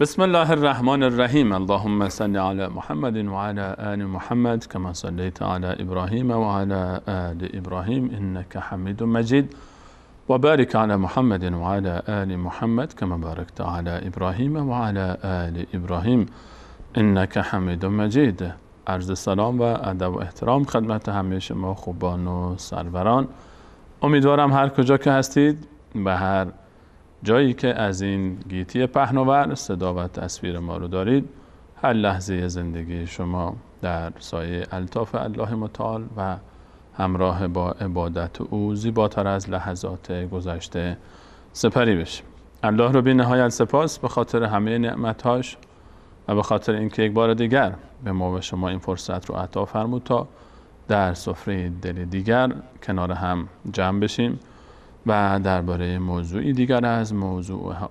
بسم الله الرحمن الرحیم. اللهم صل علی محمد و علی آل محمد كما صليت علی ابراهیم و علی آل ابراهیم انك حمید مجید و بارک علی محمد و علی آل محمد كما بارکت علی ابراهیم و علی آل ابراهیم انك حمید مجید. عرض سلام و ادب و احترام خدمت همه شما خوبان و سروران. امیدوارم هر کجا که هستید به هر جایی که از این گیتی پهناور صدا و تصویر ما رو دارید، هر لحظه زندگی شما در سایه الطاف الله متعال و همراه با عبادت او زیباتر از لحظات گذشته سپری بشه. الله رو بی نهایت سپاس به خاطر همه نعمتهاش و به خاطر اینکه یک بار دیگر به ما و شما این فرصت رو عطا فرمود تا در سفره دل دیگر کنار هم جمع بشیم و درباره موضوعی دیگر از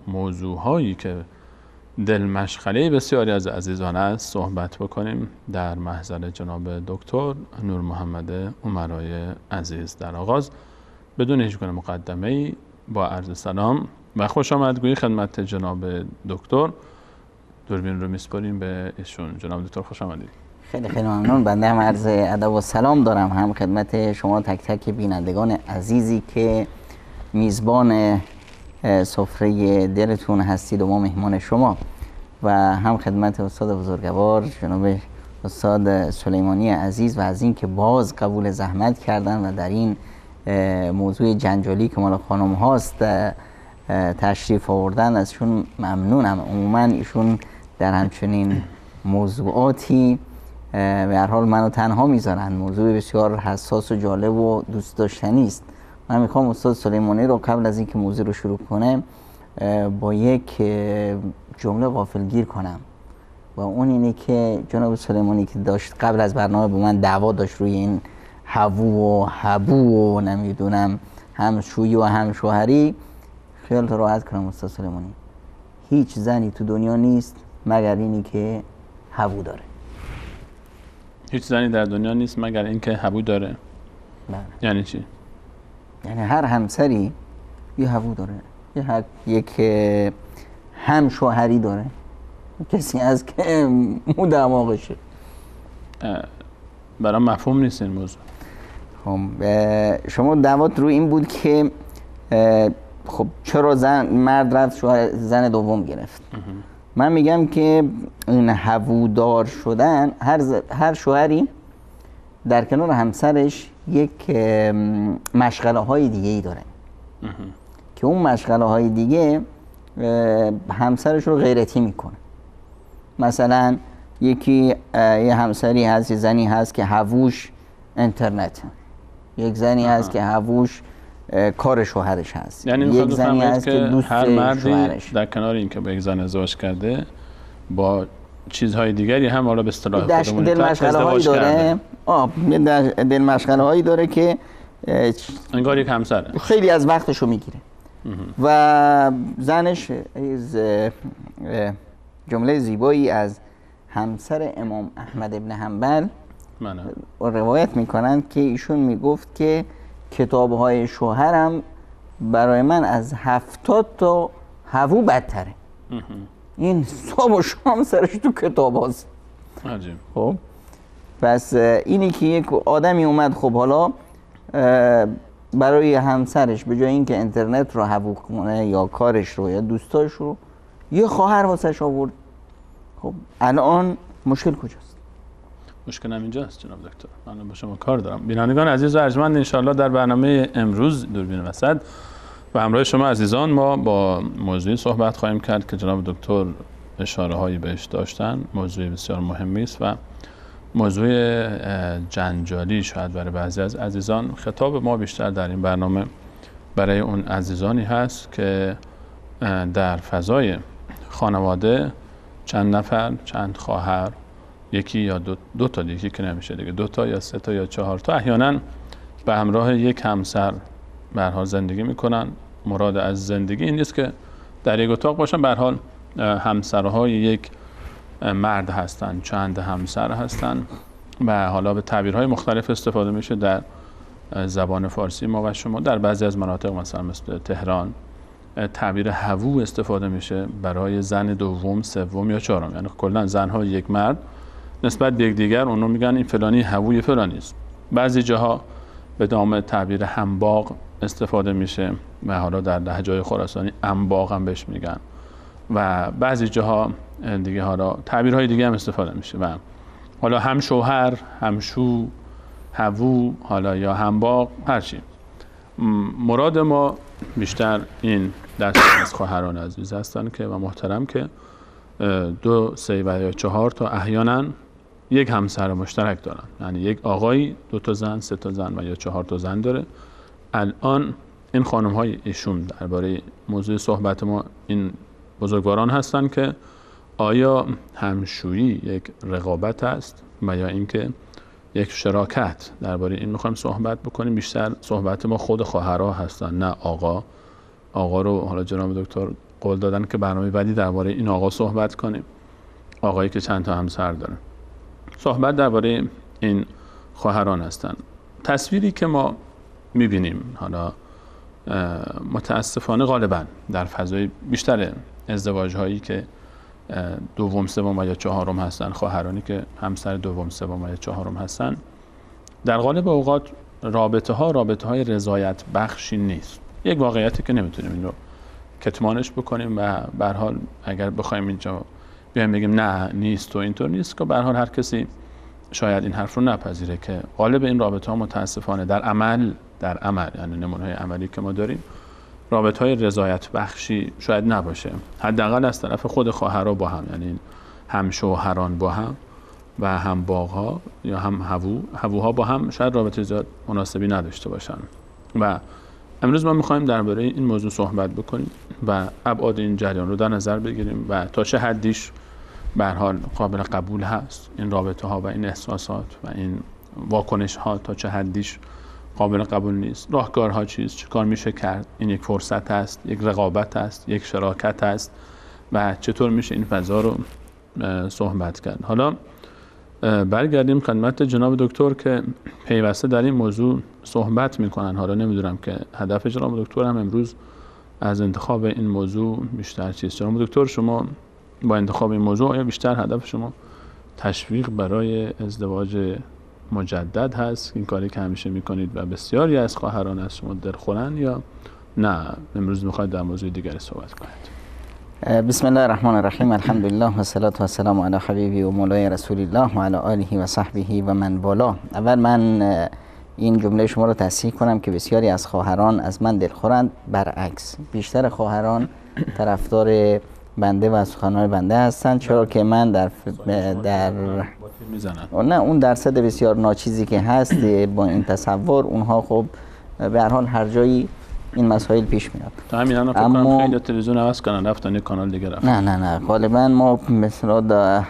موضوعهایی که دل مشغله بسیاری از عزیزان است صحبت بکنیم در محضر جناب دکتر نور محمد امرای عزیز. در آغاز بدون هیچ گونه مقدمه‌ای با عرض سلام و خوش آمدگویی خدمت جناب دکتر دوربین رو میسپاریم به ایشون. جناب دکتر خوش آمدید. خیلی خیلی ممنون. بنده هم عرض ادب و سلام دارم هم خدمت شما تک تک بینندگان عزیزی که میزبان سفره دلتون هستید و ما مهمان شما، و هم خدمت استاد بزرگوار جناب استاد سلیمانی عزیز و از این که باز قبول زحمت کردن و در این موضوع جنجالی که مال خانم هاست تشریف آوردن. ازشون ممنونم. عموما ایشون در همچنین موضوعاتی به هر حال منو تنها میذارن. موضوع بسیار حساس و جالب و دوست داشتنی است. من میخوام استاد سلیمانی رو قبل از اینکه موضوع رو شروع کنم با یک جمله غافلگیر کنم، و اون اینه که جناب سلیمانی که داشت قبل از برنامه با من دعوا داشت روی این هوو و هبو و نمیدونم همشویی و همشوهری، خیالت راحت کنم استاد سلیمانی، هیچ زنی تو دنیا نیست مگر اینی که هوو داره. هیچ زنی در دنیا نیست مگر اینکه هوو داره. بله. یعنی چی؟ یعنی هر همسری یه هوو داره، یک هم شوهری داره، کسی از که مو دماغشه. برام مفهوم نیست این موضوع. خب شما دعوات رو این بود که خب چرا مرد رفت شوهر زن دوم گرفت. من میگم که این هوودار شدن، هر شوهری در کنار همسرش یک مشغله های دیگه ای داره که اون مشغله های دیگه همسرش رو غیرتی میکنه. مثلا یه همسری هست، یه زنی هست که هووش اینترنت، یک زنی هست که هووش کار شوهرش هست، یعنی یک زنی هست که دوست هر مردی شوهرش. در کنار این که با یک زن ازدواج کرده با چیزهای دیگری هم حالا به اصطلاح خودمون دل مشغله هایی داره. دل مشغله هایی داره که انگار یک همسره خیلی از وقتشو میگیره. و زنش جمله زیبایی از همسر امام احمد ابن حنبل روایت میکنند که ایشون میگفت که کتابهای شوهرم برای من از 70 تا هوو بدتره. این صبح و شام سرش تو کتاب هست. خب پس اینی که یک آدمی اومد خب حالا برای همسرش به جای اینکه اینترنت رو هوو کنه یا کارش رو یا دوستاش رو، یه خواهر واسش آورد. خب الان مشکل کجاست؟ مشکل هم اینجاست جناب دکتر. من با شما کار دارم. بینندگان عزیز و ارجمند، انشاءالله در برنامه امروز دوربین وسط و همراه شما عزیزان ما با موضوعی صحبت خواهیم کرد که جناب دکتر اشاره هایی بهش داشتن. موضوع بسیار مهمی است و موضوع جنجالی شاید برای بعضی از عزیزان. خطاب ما بیشتر در این برنامه برای اون عزیزانی هست که در فضای خانواده چند نفر، چند خواهر، یکی یا دو تا، یکی که نمیشه دیگه، 2 تا یا 3 تا یا 4 تا احیانا به همراه یک همسر به هر حال زندگی میکنن. مراد از زندگی این نیست که در یک اتاق باشن، به هر حال همسرهای یک مرد هستن، چند همسر هستن و حالا به تعبیرهای مختلف استفاده میشه در زبان فارسی ما و شما. در بعضی از مناطق مثلا مثل تهران تعبیر هوو استفاده میشه برای زن دوم، سوم یا چهارم. یعنی کلا زنها یک مرد نسبت به یکدیگر اونو میگن این فلانی هووی فلانی است. بعضی جاها به نام تعبیر همباغ استفاده میشه و حالا در لهجه‌های خراسانی انباغ هم بهش میگن و بعضی جاها دیگه حالا تعبیرهای دیگه هم استفاده میشه و حالا هم شوهر، هم شو، هوو، حالا یا همباغ، هر چی. مراد ما بیشتر این دسته از خواهران عزیز هستن که و محترم که 2، 3 و یا 4 تا احیانا یک همسر مشترک دارن. یعنی یک آقایی 2 تا زن، 3 تا زن و یا 4 تا زن داره. الان این خانم های ایشون درباره موضوع صحبت ما این بزرگواران هستن که آیا همشویی یک رقابت است و یا اینکه یک شراکت. درباره این میخوایم صحبت بکنیم. بیشتر صحبت ما خود خواهرها هستن، نه آقا رو حالا جناب دکتر قول دادن که برنامه بعدی درباره این آقا صحبت کنیم، آقایی که چند تا همسر داره. صحبت درباره این خواهران هستن. تصویری که ما میبینیم حالا متاسفانه غالبا در فضای بیشتر ازدواج هایی که دوم، سوم و یا چهارم هستن، خواهرانی که همسر دوم، سوم و یا چهارم هستن، در غالب اوقات رابطه های رضایت بخشی نیست. یک واقعیتی که نمیتونیم این رو کتمانش بکنیم و به هر حال اگر بخوایم اینجا بیایم بگیم نه نیست و اینطور نیست، که به هر حال هر کسی شاید این حرف رو نپذیره که غالب این رابطه ها متاسفانه در عمل یعنی نمونه های عملی که ما داریم رابطه های رضایت بخشی شاید نباشه، حداقل از طرف خود خواهرها با هم، یعنی هم شوهران با هم و هم باغها یا هم هووها با هم شاید رابطه زیاد مناسبی نداشته باشن. و امروز ما میخوایم درباره این موضوع صحبت بکنیم و ابعاد این جریان رو در نظر بگیریم و تا چه حدیش به هر حال قابل قبول هست این رابطه ها و این احساسات و این واکنش ها، تا چه حدیش قابل قبول نیست، راهکارها چیست، چه کار میشه کرد، این یک فرصت است، یک رقابت است، یک شراکت است و چطور میشه این فضا رو صحبت کرد. حالا برگردیم خدمت جناب دکتر که پیوسته در این موضوع صحبت میکنن. حالا نمیدونم که هدف جناب دکتر هم امروز از انتخاب این موضوع بیشتر چیست. جناب دکتر شما با انتخاب این موضوع آیا بیشتر هدف شما تشویق برای ازدواج مجدد هست، این کاری که همیشه میکنید و بسیاری از خواهران از شما دلخورن، یا نه امروز میخواید در موضوع دیگری صحبت کنید؟ بسم الله الرحمن الرحیم. الحمدلله و الصلاة و السلام علی حبیبی و مولای رسول الله و علی آله و صحبه و من والاه. اول من این جمله شما رو تصحیح کنم که بسیاری از خواهران از من دلخورند. برعکس، بیشتر خواهران طرفدار بنده و سخنان بنده هستند، چرا که من در نه اون درصد بسیار ناچیزی که هست با این تصور، اونها خب به هر حال هر جایی این مسائل پیش میاد. اما خیلی تلویزیون عوض کردن رفتن یک کانال دیگه رفتن. نه غالبا ما مثلا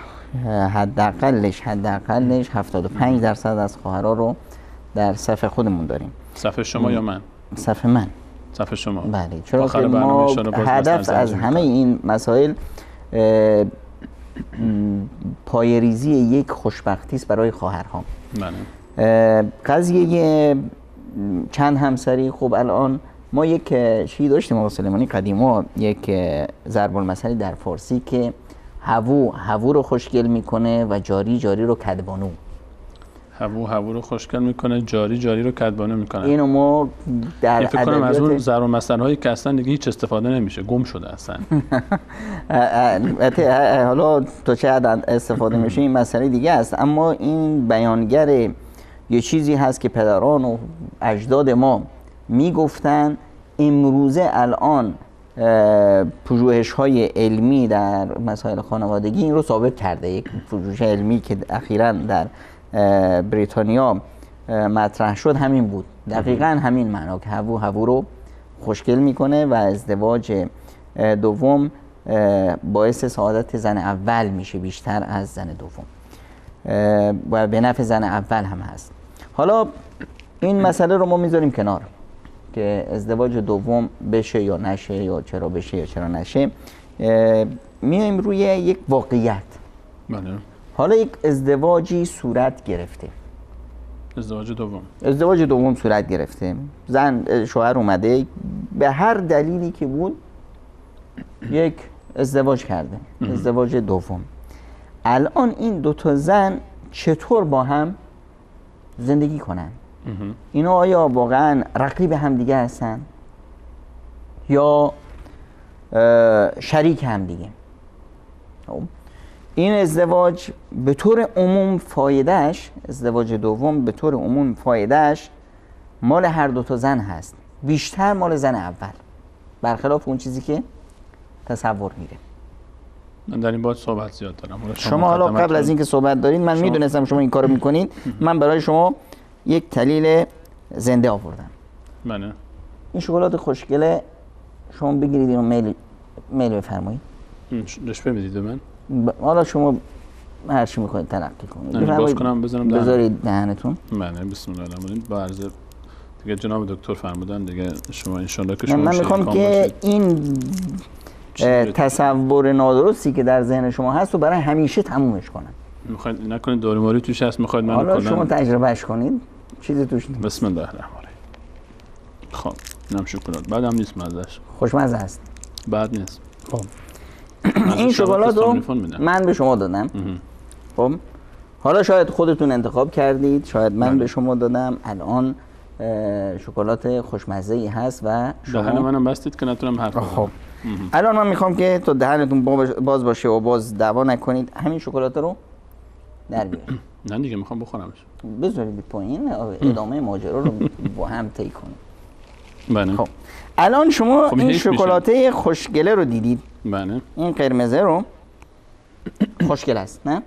حداقلش 75% از خواهرها رو در صف خودمون داریم. صف شما یا من؟ صف من. صف شما. بله، چرا که ما هدف از همه این مسائل پایه‌ریزی یک خوشبختی است برای خواهرها. بله. قضیه چند همسری، خب الان ما یک چیزی داشتیم آقا سلیمانی قدیما، یک ضرب المثلی در فارسی که هوو رو خوشگل میکنه و جاری رو کدبانو. هوو رو خوشگل میکنه، جاری رو کدبانو میکنه. اینو ما در فکر کنم از اون ضرب المثل هایی که اصلا دیگه هیچ استفاده نمیشه، گم شده اصلا. حالا تا چه حد استفاده میشه این مسئله دیگه است، اما این بیانگر یه چیزی هست که پدران و اجداد ما میگفتن. امروزه الان پژوهش های علمی در مسائل خانوادگی این رو ثابت کرده. یک پژوهش علمی که اخیراً در بریتانیا مطرح شد همین بود، دقیقاً همین معنا که هوو رو خوشگل میکنه و ازدواج دوم باعث سعادت زن اول میشه بیشتر از زن دوم و به نفع زن اول هم هست. حالا این مسئله رو ما میذاریم کنار که ازدواج دوم بشه یا نشه، یا چرا بشه یا چرا نشه. میایم روی یک واقعیت. بله. حالا یک ازدواجی صورت گرفته، ازدواج دوم صورت گرفته، زن شوهر اومده به هر دلیلی که بود یک ازدواج کرده، ازدواج دوم. الان این دو تا زن چطور با هم زندگی کنن؟ اینا آیا واقعا رقیب هم دیگه هستن یا شریک هم دیگه؟ این ازدواج به طور عموم فایدهش، ازدواج دوم به طور عموم فایدهش مال هر دو تا زن هست، بیشتر مال زن اول، برخلاف اون چیزی که تصور میره. من در این باید صحبت زیاد دارم. شما حالا قبل از اینکه صحبت دارید، من میدونستم شما این کارو میکنید، من برای شما یک دلیل زنده آوردم. بله. این شکلات خوشگله شما بگیرید، اینو میل بفرمایید. رشوه بدید به من. حالا شما هر چی میخواید تلقی کنید. باز کنم بزنم دهن. بذارید دهنتون. بله بسم الله الرحمن الرحیم. با عرض دیگه جناب دکتر فرمودن دیگه شما ان شاء الله که شما من میخوام که این تصور نادرستی که در ذهن شما هست رو برای همیشه تمومش کنم. میخواید نکنید داروی ماری توش هست، میخواید منو حالا کنم. شما تجربهش کنید، چیزی توش نیست. بسم الله الرحمن الرحیم. خب اینم شکلات بعدم نیست، مزهش خوشمزه است. بعد نیست. خب این شکلات رو من به شما دادم. خب حالا شاید خودتون انتخاب کردید، شاید من به شما دادم. الان شکلات خوشمزه‌ای هست و شما دهن منم بستید که نتونم حرف بزنم. خب الان من میخوام که تا دهنتون باز باشه و باز دعوا نکنید، همین شکلات رو در بیارید. نه دیگه میخوام بخورمش. بذارید پایین، ادامه ماجرا رو با هم طی کنیم. بله. خب الان شما این شکلاته خوشگله رو دیدید. بله. این قرمزه رو خوشگل است نه؟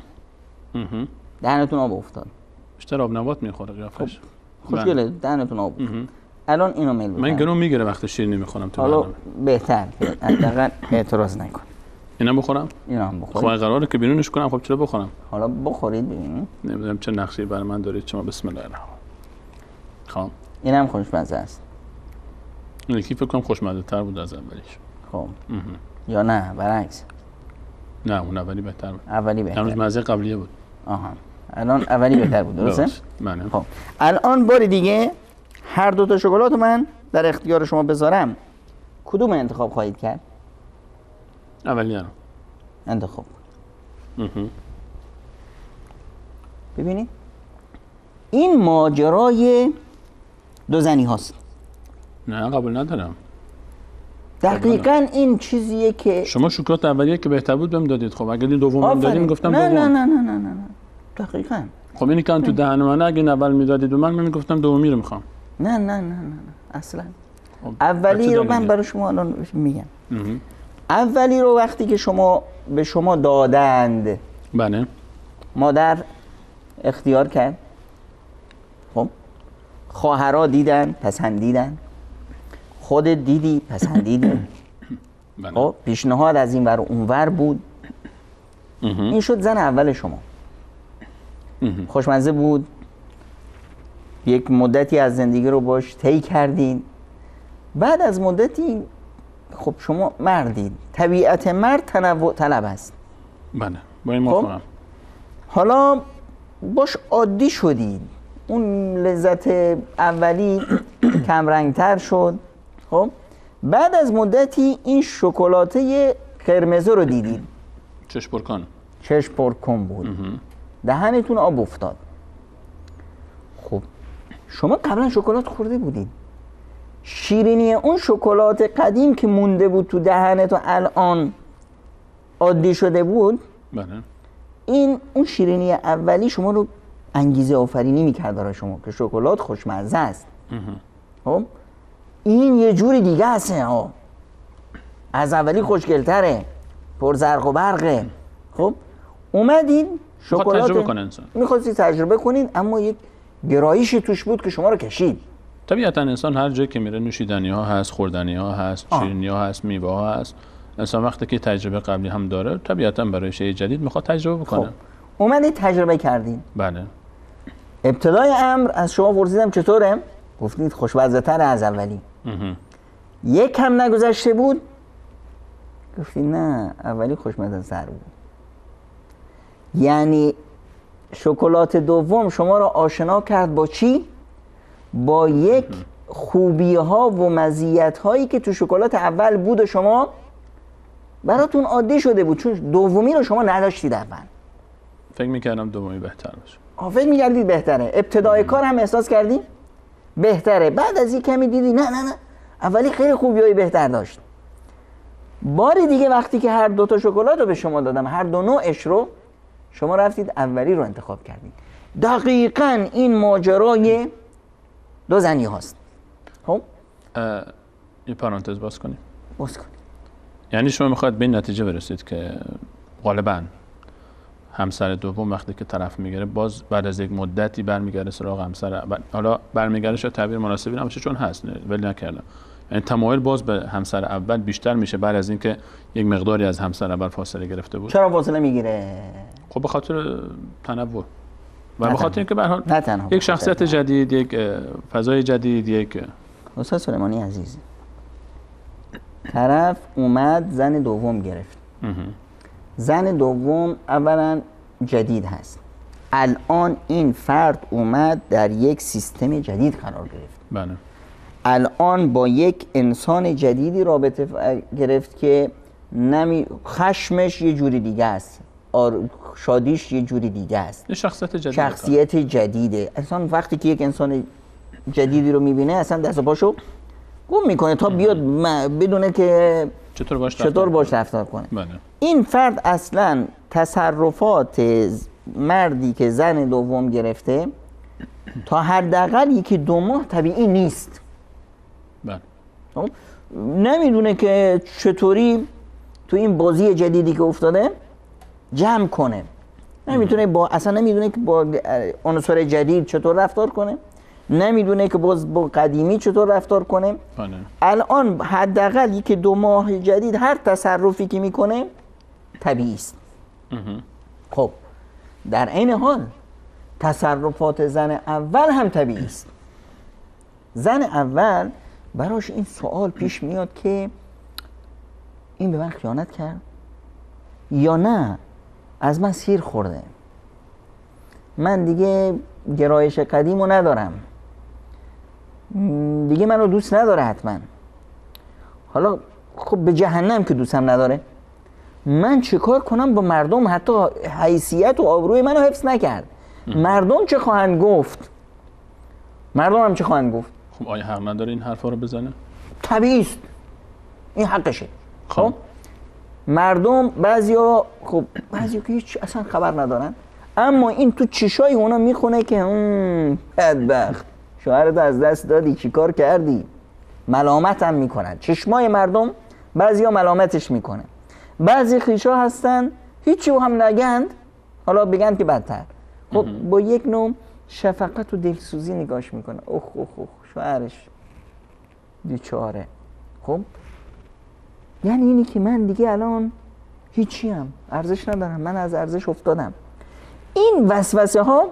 دهنتون آب افتاد. بیشتر آب نبات میخوره قیافش. خوشگله، دهنتون آب افتاد. الان اینو میل من گرون میگیره وقتی شیرینی میخورم تو حالا بهتر حداقل اعتراض نکن. اینا بخورم؟ اینا هم بخورید. خب قراره که بیرونش کنم، خب چرا بخورم؟ حالا بخورید ببینید. نمیدونم چه نقشی برای من دارید شما. بسم الله الرحمن. خب اینم خوشمزه است. این یکی فکر کنم خوشمزه تر بود از اولیش. خب یا نه برعکس؟ نه اون اولی بهتر بود. اولی بهتر. هنوز مزه قبلیه بود. آها الان اولی بهتر بود، درسته؟ بله. خب الان بار دیگه هر دو تا شکلات من در اختیار شما بذارم، کدوم انتخاب خواهید کرد؟ اولی رو انتخاب. ببینید این ماجرای دو زنی هاست. نه قبول ندارم. دقیقاً این چیزیه که شما شکلات اولیه که بهتر بود بهم دادید. خب اگه دوم دادیم گفتم نه دوم. نه نه نه نه نه دقیقاً. خب اینی که تو دهن من اگه اول میدادید به من میگفتم دومی رو میخوام. نه نه نه نه نه اصلا. اولی رو من برای شما الان میگم. اولی رو وقتی که شما به شما دادند، بله، مادر اختیار کرد، خب خواهرها دیدن پسندیدن، خود دیدی پسندیدی، خب پیشنهاد از این ور و اون ور بود. این شد زن اول شما. خوشمزه بود، یک مدتی از زندگی رو باش طی کردین. بعد از مدتی خب شما مردید، طبیعت مرد تنوع طلب است. بله با این موافقم. حالا باش عادی شدید، اون لذت اولی کم رنگتر شد. خب بعد از مدتی این شکلاته قرمزه رو دیدید، چشم پرکن، چشم پرکن بود، دهنتون آب افتاد. خب شما قبلا شکلات خورده بودید، شیرینی اون شکلات قدیم که مونده بود تو دهنت و الان عادی شده بود، بله، این اون شیرینی اولی شما رو انگیزه آفرینی میکرد برای شما که شکلات خوشمزه است. خب این یه جوری دیگه هسته ها، از اولی خوشگلتره، پر زرق و برقه. خب اومدین شکلات تجربه کنه انسان، میخواستی تجربه کنین، اما یک گرایشی توش بود که شما رو کشید. طبیعتا انسان هر جایی که میره نوشیدنی ها هست، خوردنی ها هست، شیرینی ها هست، میوه ها هست. انسان وقتی که تجربه قبلی هم داره طبیعتا برای شیء جدید میخواد تجربه بکنه. خب اومدید تجربه کردین. بله. ابتدای امر از شما پرسیدم چطوره؟ گفتید خوشمزه تر از اولی. یک هم نگذشته بود گفتید نه اولی خوشمزه تر بود. یعنی شکلات دوم شما را آشنا کرد با چی؟ با یک خوبی ها و مزیت هایی که تو شکلات اول بود و شما براتون عادی شده بود، چون دومی رو شما نداشتید اول. فکر میکردم دومی بهتر باشه. فکر میکردید بهتره، ابتدای کار هم احساس کردی بهتره، بعد از یک کمی دیدی نه نه نه اولی خیلی خوبیای بهتر داشت. بار دیگه وقتی که هر دو تا شکلات رو به شما دادم، هر دو نوعش رو، شما رفتید اولی رو انتخاب کردید. دقیقاً این ماجرای دو زنی هاست. خب یه پرانتز باز کنیم. باز کنیم. یعنی شما میخواید به این نتیجه برسید که غالباً همسر دوم وقتی که طرف میگیره باز بعد از یک مدتی برمیگرده سراغ همسر اول. حالا برمیگرده شاید تعبیر مناسبی نباشه چون هست، ولی نکردم. یعنی تمایل باز به همسر اول بیشتر میشه بعد از اینکه یک مقداری از همسر اول فاصله گرفته بود. چرا فاصله میگیره؟ خب به خاطر تنوع و به خاطر اینکه به هر حال یک شخصیت جدید، یک فضای جدید، یک استاد سلیمانی عزیز، طرف اومد زن دوم گرفت. زن دوم اولا جدید هست، الان این فرد اومد در یک سیستم جدید قرار گرفت. بله. الان با یک انسان جدیدی رابطه گرفت که خشمش یه جوری دیگه است، شادیش یه جوری دیگه است، یه شخصیت جدید، شخصیت جدیده. اصلا وقتی که یک انسان جدیدی رو میبینه اصلا دست و پاشو گم میکنه تا بیاد بدونه که چطور باش رفتار کنه. بله. این فرد اصلا تصرفات مردی که زن دوم گرفته تا حداقل یکی دو ماه طبیعی نیست. بله. نمیدونه که چطوری تو این بازی جدیدی که افتاده جمع کنه، اصلا نمیدونه که با عنصر جدید چطور رفتار کنه، نمیدونه که با قدیمی چطور رفتار کنه. بله. الان حداقل یکی دو ماه جدید هر تصرفی که میکنه طبیعی است. خب در عین حال تصرفات زن اول هم طبیعی است. زن اول براش این سوال پیش میاد که این به من خیانت کرد یا نه از من سیر خورده، من دیگه گرایش قدیمو ندارم، دیگه منو دوست نداره حتما. حالا خب به جهنم که دوستم نداره، من چیکار کنم با مردم؟ حتی حیثیت و آبروی منو حفظ نکرد. مردم چه خواهند گفت؟ مردم هم چه خواهند گفت؟ خب آیا حق نداره این حرفا رو بزنه؟ طبیعی است، این حقشه. خب مردم بعضیا که هیچ اصلا خبر ندارن، اما این تو چشای اونا میخونه که بدبخت شوهرت از دست دادی، چیکار کردی؟ ملامت هم میکنن. چشمای مردم بعضیا ملامتش میکنه. بعضی خویشا هستن هیچی هم نگند، حالا بگن که بدتر. خب با یک نوع شفقت و دلسوزی نگاش میکنه، اوه شوهرش بیچاره. خب یعنی اینی که من دیگه الان هیچی هم ارزش ندارم، من از ارزش افتادم. این وسوسه ها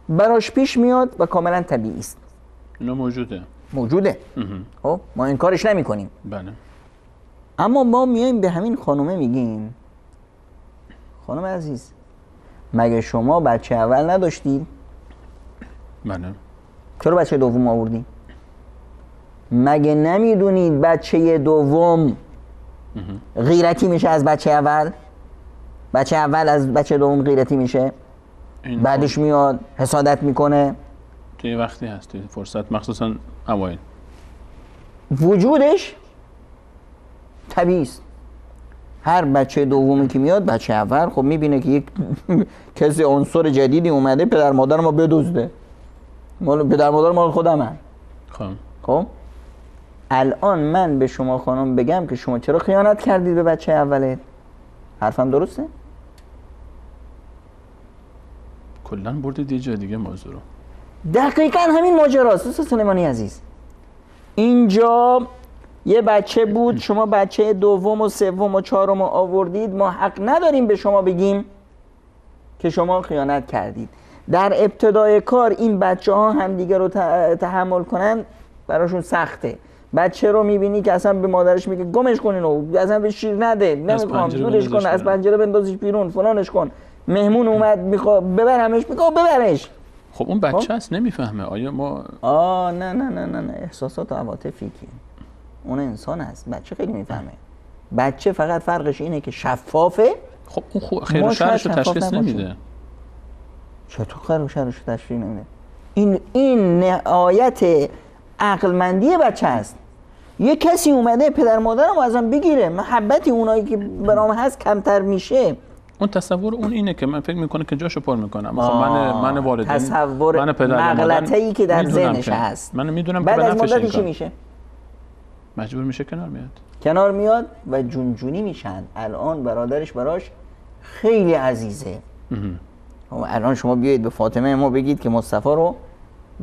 براش پیش میاد و کاملا طبیعی است. اینا موجوده. خب ما انکارش نمی کنیم. بله. اما ما میایم به همین خانومه میگیم خانم عزیز مگه شما بچه اول نداشتید؟ بله. چرا بچه دوم آوردی؟ مگه نمیدونید بچه دوم غیرتی میشه از بچه اول؟ بچه اول از بچه دوم غیرتی میشه، بعدش میاد حسادت میکنه. توی وقتی هست، توی فرصت مخصوصا اوایل وجودش طبیعی است. هر بچه دومی که میاد بچه اول خب میبینه که یک کسی عنصر جدیدی اومده، پدر مادر ما بدزده، پدر مادر مال خودمه. خب الان من به شما خانم بگم که شما چرا خیانت کردید به بچه اولت؟ حرفم درسته؟ کلن بردید یه جای دیگه موضوع رو. دقیقاً همین ماجراست استاد سلیمانی عزیز. اینجا یه بچه بود، شما بچه دوم و سوم و چهارم آوردید، ما حق نداریم به شما بگیم که شما خیانت کردید. در ابتدای کار این بچه ها هم دیگه رو تحمل کنن براشون سخته. بچه رو میبینی که اصلا به مادرش میگه گمش کن اینو، اصلا به شیر نده، نمیخوام، دورش کن، از پنجره بندازش بیرون، فلانش کن. مهمون اومد میخواد ببرمش، میگه ببرش. خب اون بچه هست نمیفهمه. آیا ما نه احساسات و عواطفی که اون انسان هست، بچه خیلی میفهمه. بچه فقط فرقش اینه که شفافه. خب اون خیر و شرش رو تشخیص نمیده. چطور خیر و شرش رو تشخیص نمیده؟ این نهایت عقلمندی بچه است. یه کسی اومده پدر مادرم ازم بگیره، محبتی اونایی که برام هست کمتر میشه. اون تصور اون اینه که من فکر میکنه که جاشو پر میکنم. من والدین، تصور من پدر مغلطه‌ای که در ذهنش هست. من میدونم که بعد از مدتی چی میشه؟ مجبور میشه کنار میاد و جونجونی میشن. الان برادرش براش خیلی عزیزه. الان شما بیایید به فاطمه ما بگید که مصطفی رو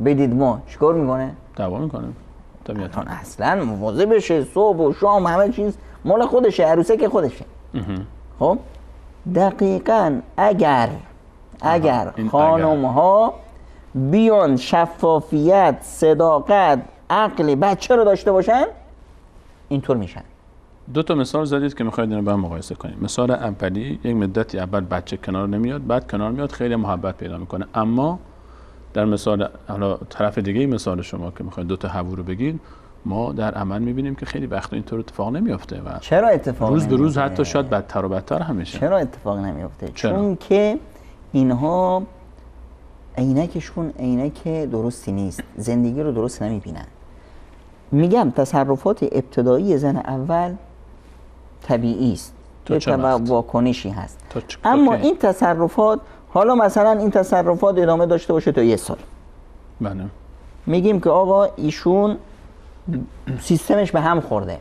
بدید ما، چیکار میکنه؟ دعوا میکنه. طبیعتاً اصلا مواظب بشه، صبح و شام همه چیز مال خودشه، عروسه که خودشه. خب دقیقاً اگر خانم ها بیان شفافیت، صداقت، عقل بچه رو داشته باشن اینطور میشن. دو تا مثال زدید که میخواید اینو با هم مقایسه کنیم. مثال اولی، یک مدتی اول بچه کنار نمیاد، بعد کنار میاد خیلی محبت پیدا میکنه. اما در مثال حالا طرف دیگه مثال شما که میخواید دو تا هوو رو بگید، ما در عمل میبینیم که خیلی وقت اینطور اتفاق نمیفته و چرا اتفاق روز به روز حتی شاید بدتر و بدتر هم میشه. چرا اتفاق نمیفته؟ چون که اینها عینکشون عینک درستی نیست، زندگی رو درست نمیبینن. میگم تصرفات ابتدایی زن اول طبیعی است، یه واکنشی هست. اما این تصرفات، حالا مثلا این تصرفات ادامه داشته باشه تا 1 سال، بله، میگیم که آقا ایشون سیستمش به هم خورده،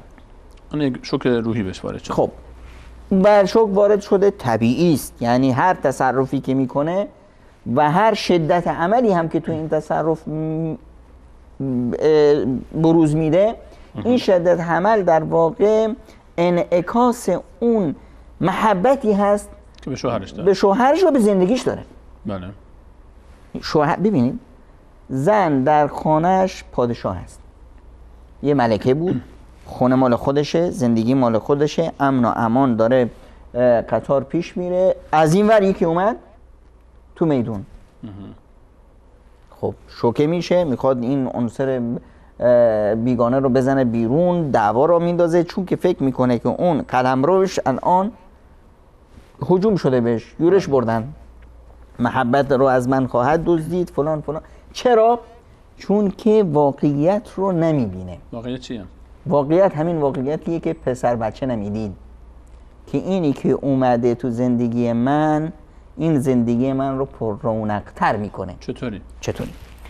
اون یک شوک روحی بهش وارد شده. خب بر شوک وارد شده طبیعی است. یعنی هر تصرفی که میکنه و هر شدت عملی هم که تو این تصرف بروز میده، این شدت عمل در واقع انعکاس اون محبتی هست که به شوهرش داره، به شوهرش و به زندگیش داره. بله. شوهر ببینید، زن در خانهش پادشاه هست، یه ملکه بود، خونه مال خودشه، زندگی مال خودشه، امن و امان داره، قطار پیش میره. از این ور یکی اومد تو میدون، خب شوکه میشه، میخواد این عنصر بیگانه رو بزنه بیرون، دعوا رو میندازه، چون که فکر میکنه که اون قلمروش الان هجوم شده بهش، یورش بردن، محبت رو از من خواهد دزدید فلان فلان. چرا؟ چون که واقعیت رو نمیبینه. واقعیت چیه؟ واقعیت همین واقعیتیه که پسر بچه نمیدید، که اینی که اومده تو زندگی من، این زندگی من رو پر رونق‌تر میکنه. چطوری؟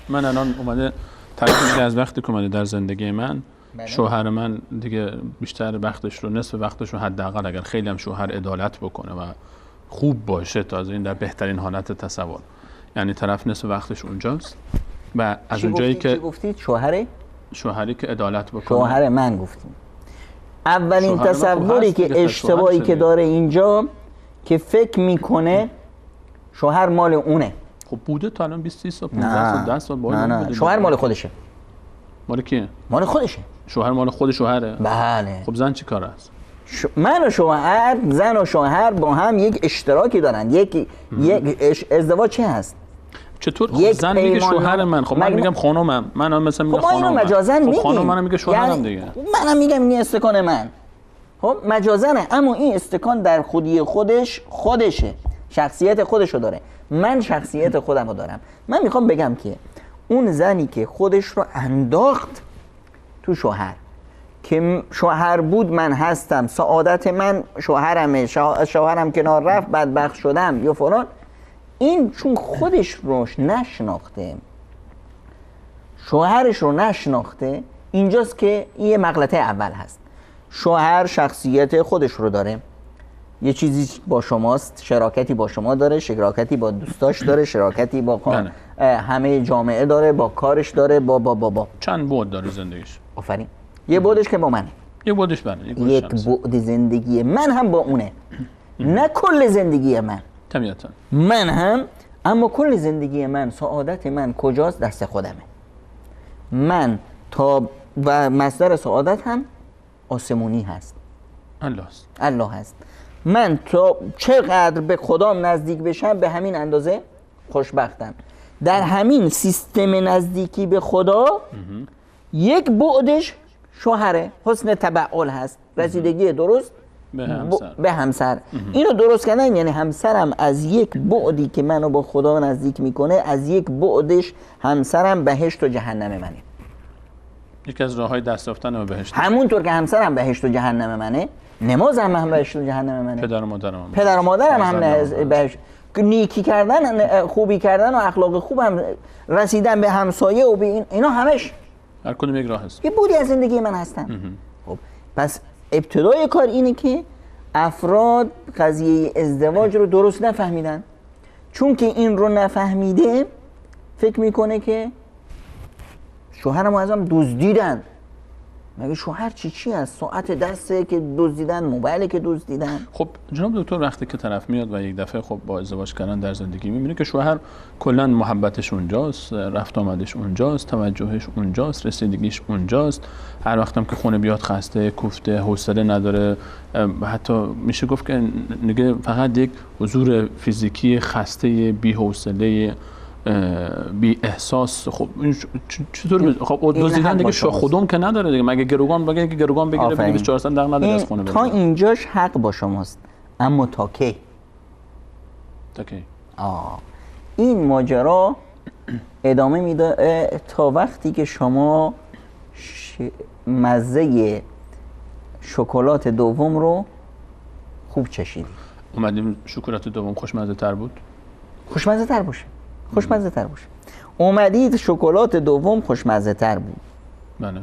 من الان اومده طرفی از وقتی که اومده در زندگی من، شوهر من دیگه بیشتر وقتش رو، نصف وقتش رو حداقل اگر خیلی هم شوهر عدالت بکنه و خوب باشه، تازه این در بهترین حالت تصور، یعنی طرف نصف وقتش اونجاست و از اونجایی که گفتید شوهری که عدالت بکنه. شوهر من گفتیم. اولین تصوری که اشتباهی که داره اینجا که فکر میکنه شوهر مال اونه. خب بوده تا الان 20 سال 15 سال 10 سال باید نه. شوهر مال خودشه. مال کیه؟ مال خودشه. شوهر مال خود شوهره؟ بله. خب زن چی کار است؟ من و شوهر، زن و شوهر با هم یک اشتراکی دارن. یک ازدواج چه هست؟ چطور زن میگه شوهر من؟ خب من میگم خانومم. من مثلا میگم خانومم. خب ما اینو مجازن میگیم. خانوم منم میگه شوهرم یعنی دیگه. منم میگم این استکان من. خب مجازنه، اما این استکان در خودی خودشه. شخصیت خودشو داره. من شخصیت خودمو دارم. من میخوام بگم که اون زنی که خودش رو انداخت تو شوهر، که شوهر بود من هستم، سعادت من شوهرمه، شوهرم کنار رفت بدبخت شدم یا فلان، این چون خودش روش نشناخته، شوهرش رو نشناخته، اینجاست که یه مغلطه اول هست. شوهر شخصیت خودش رو داره، یه چیزی با شماست، شراکتی با شما داره، شراکتی با دوستاش داره، شراکتی با همه جامعه داره، با کارش داره، با چند بعد داره زندگیش. آفرین. یه بعدش که با منه، یه بعدش بله، یک بعد زندگی من هم با اونه، نه کل زندگی من. طبیعتا من هم، اما کل زندگی من، سعادت من کجاست؟ دست خودمه. من تا و مصدر سعادت هم آسمونی هست، الله هست. من تا چقدر به خدام نزدیک بشم به همین اندازه خوشبختم. در همین سیستم نزدیکی به خدا یک بعدش شوهره، حسن تبعال هست، رسیدگی درست به همسر. اینو درست کردن یعنی همسرم از یک بعدی که منو با خدا نزدیک میکنه، از یک بعدش همسرم بهشت و جهنم منه. یکی از راههای دست یافتن به بهشت. همونطور که همسرم بهشت و جهنم منه، نمازم هم بهشت و جهنم منه. پدر و مادرم هم بهشت. نیکی کردن، خوبی کردن و اخلاق خوب هم، رسیدن به همسایه و به اینا همش هر کدوم یک راه است. یه بودی از زندگی من هستن. خب پس ابتدای کار اینه که افراد قضیه ازدواج رو درست نفهمیدن. چون که این رو نفهمیده فکر میکنه که شوهرمو ازم دزدیدن. مگه شوهر چی هست؟ ساعت دسته که دزدیدن، موبایلی که دزدیدن. خب جناب دکتر، وقتی که طرف میاد و یک دفعه خب با ازدواج کردن در زندگی میبینه که شوهر کلا محبتش اونجاست، رفت آمدش اونجاست، توجهش اونجاست، رسیدگیش اونجاست، هر وقتم که خونه بیاد خسته، کوفته، حوصله نداره، حتی میشه گفت که نگه فقط یک حضور فیزیکی خسته، بی حوصله، بی احساس. خب این چطور خب دزدیدن دیگه خودم که نداره دیگه. مگه گروگان بگه که گروگان بگیره بگه 24 ساعت دق نداره از خونه بره. تا اینجاش حق با شماست، اما تا کی؟ این ماجرا ادامه میده تا وقتی که شما مزه شکلات دوم رو خوب چشیدید. اومدیم شکلات دوم خوشمزه تر بود؟ خوشمزه تر باشه. اومدید شکلات دوم خوشمزه تر بود. بله.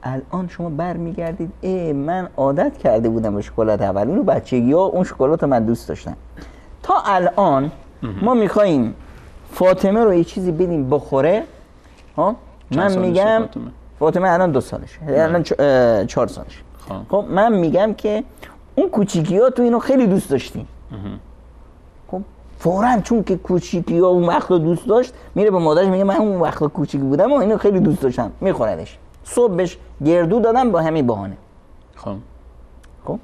الان شما برمیگردید من عادت کرده بودم به شکلات اول، اونو بچگی ها اون شکلات من دوست داشتم. تا الان ما میخواییم فاطمه رو یه چیزی بدیم بخوره. من میگم فاطمه الان 2 سالشه، الان 4 سالشه. خب من میگم که اون کوچیکی ها تو اینو خیلی دوست داشتی. خب فوراً چون که کوچیکی ها اون وقت رو دوست داشت میره به مادرش میگه من اون وقت کوچیک بودم و اینو خیلی دوست داشتم، میخوردش. صبحش گردو دادم با همین بهانه. خب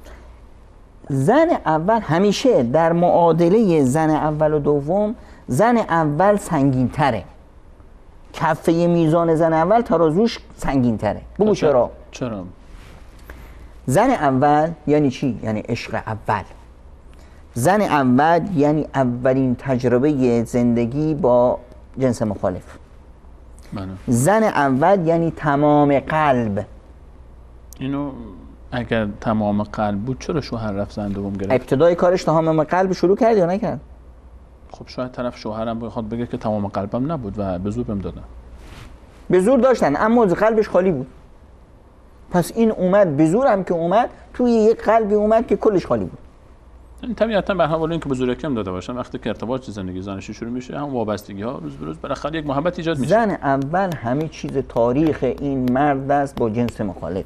زن اول همیشه در معادله زن اول و دوم، زن اول سنگین تره. کفه میزان زن اول ترازوش سنگین تره. بگو چرا؟ زن اول یعنی چی؟ یعنی عشق اول. زن اول یعنی اولین تجربه زندگی با جنس مخالف. زن اول یعنی تمام قلب. اینو اگر تمام قلب بود چرا شوهر رفت زن دوم گرفت؟ ابتدای کارش تمام قلب شروع کرد یا نکرد؟ خب شاید طرف شوهرم بخواد بگه که تمام قلبم نبود و به زور بهم دادن. به زور داشتن اما قلبش خالی بود. پس این اومد به زور هم که اومد توی یک قلبی اومد که کلش خالی بود. طبیعتا به حال اینکه به زور کم داده باشن وقتی که ارتباط زندگی زناشویی شروع میشه هم وابستگی ها روز به روز بالاخره یک محبت ایجاد میشه. زن اول همه چیز تاریخ این مرد است با جنس مخالف.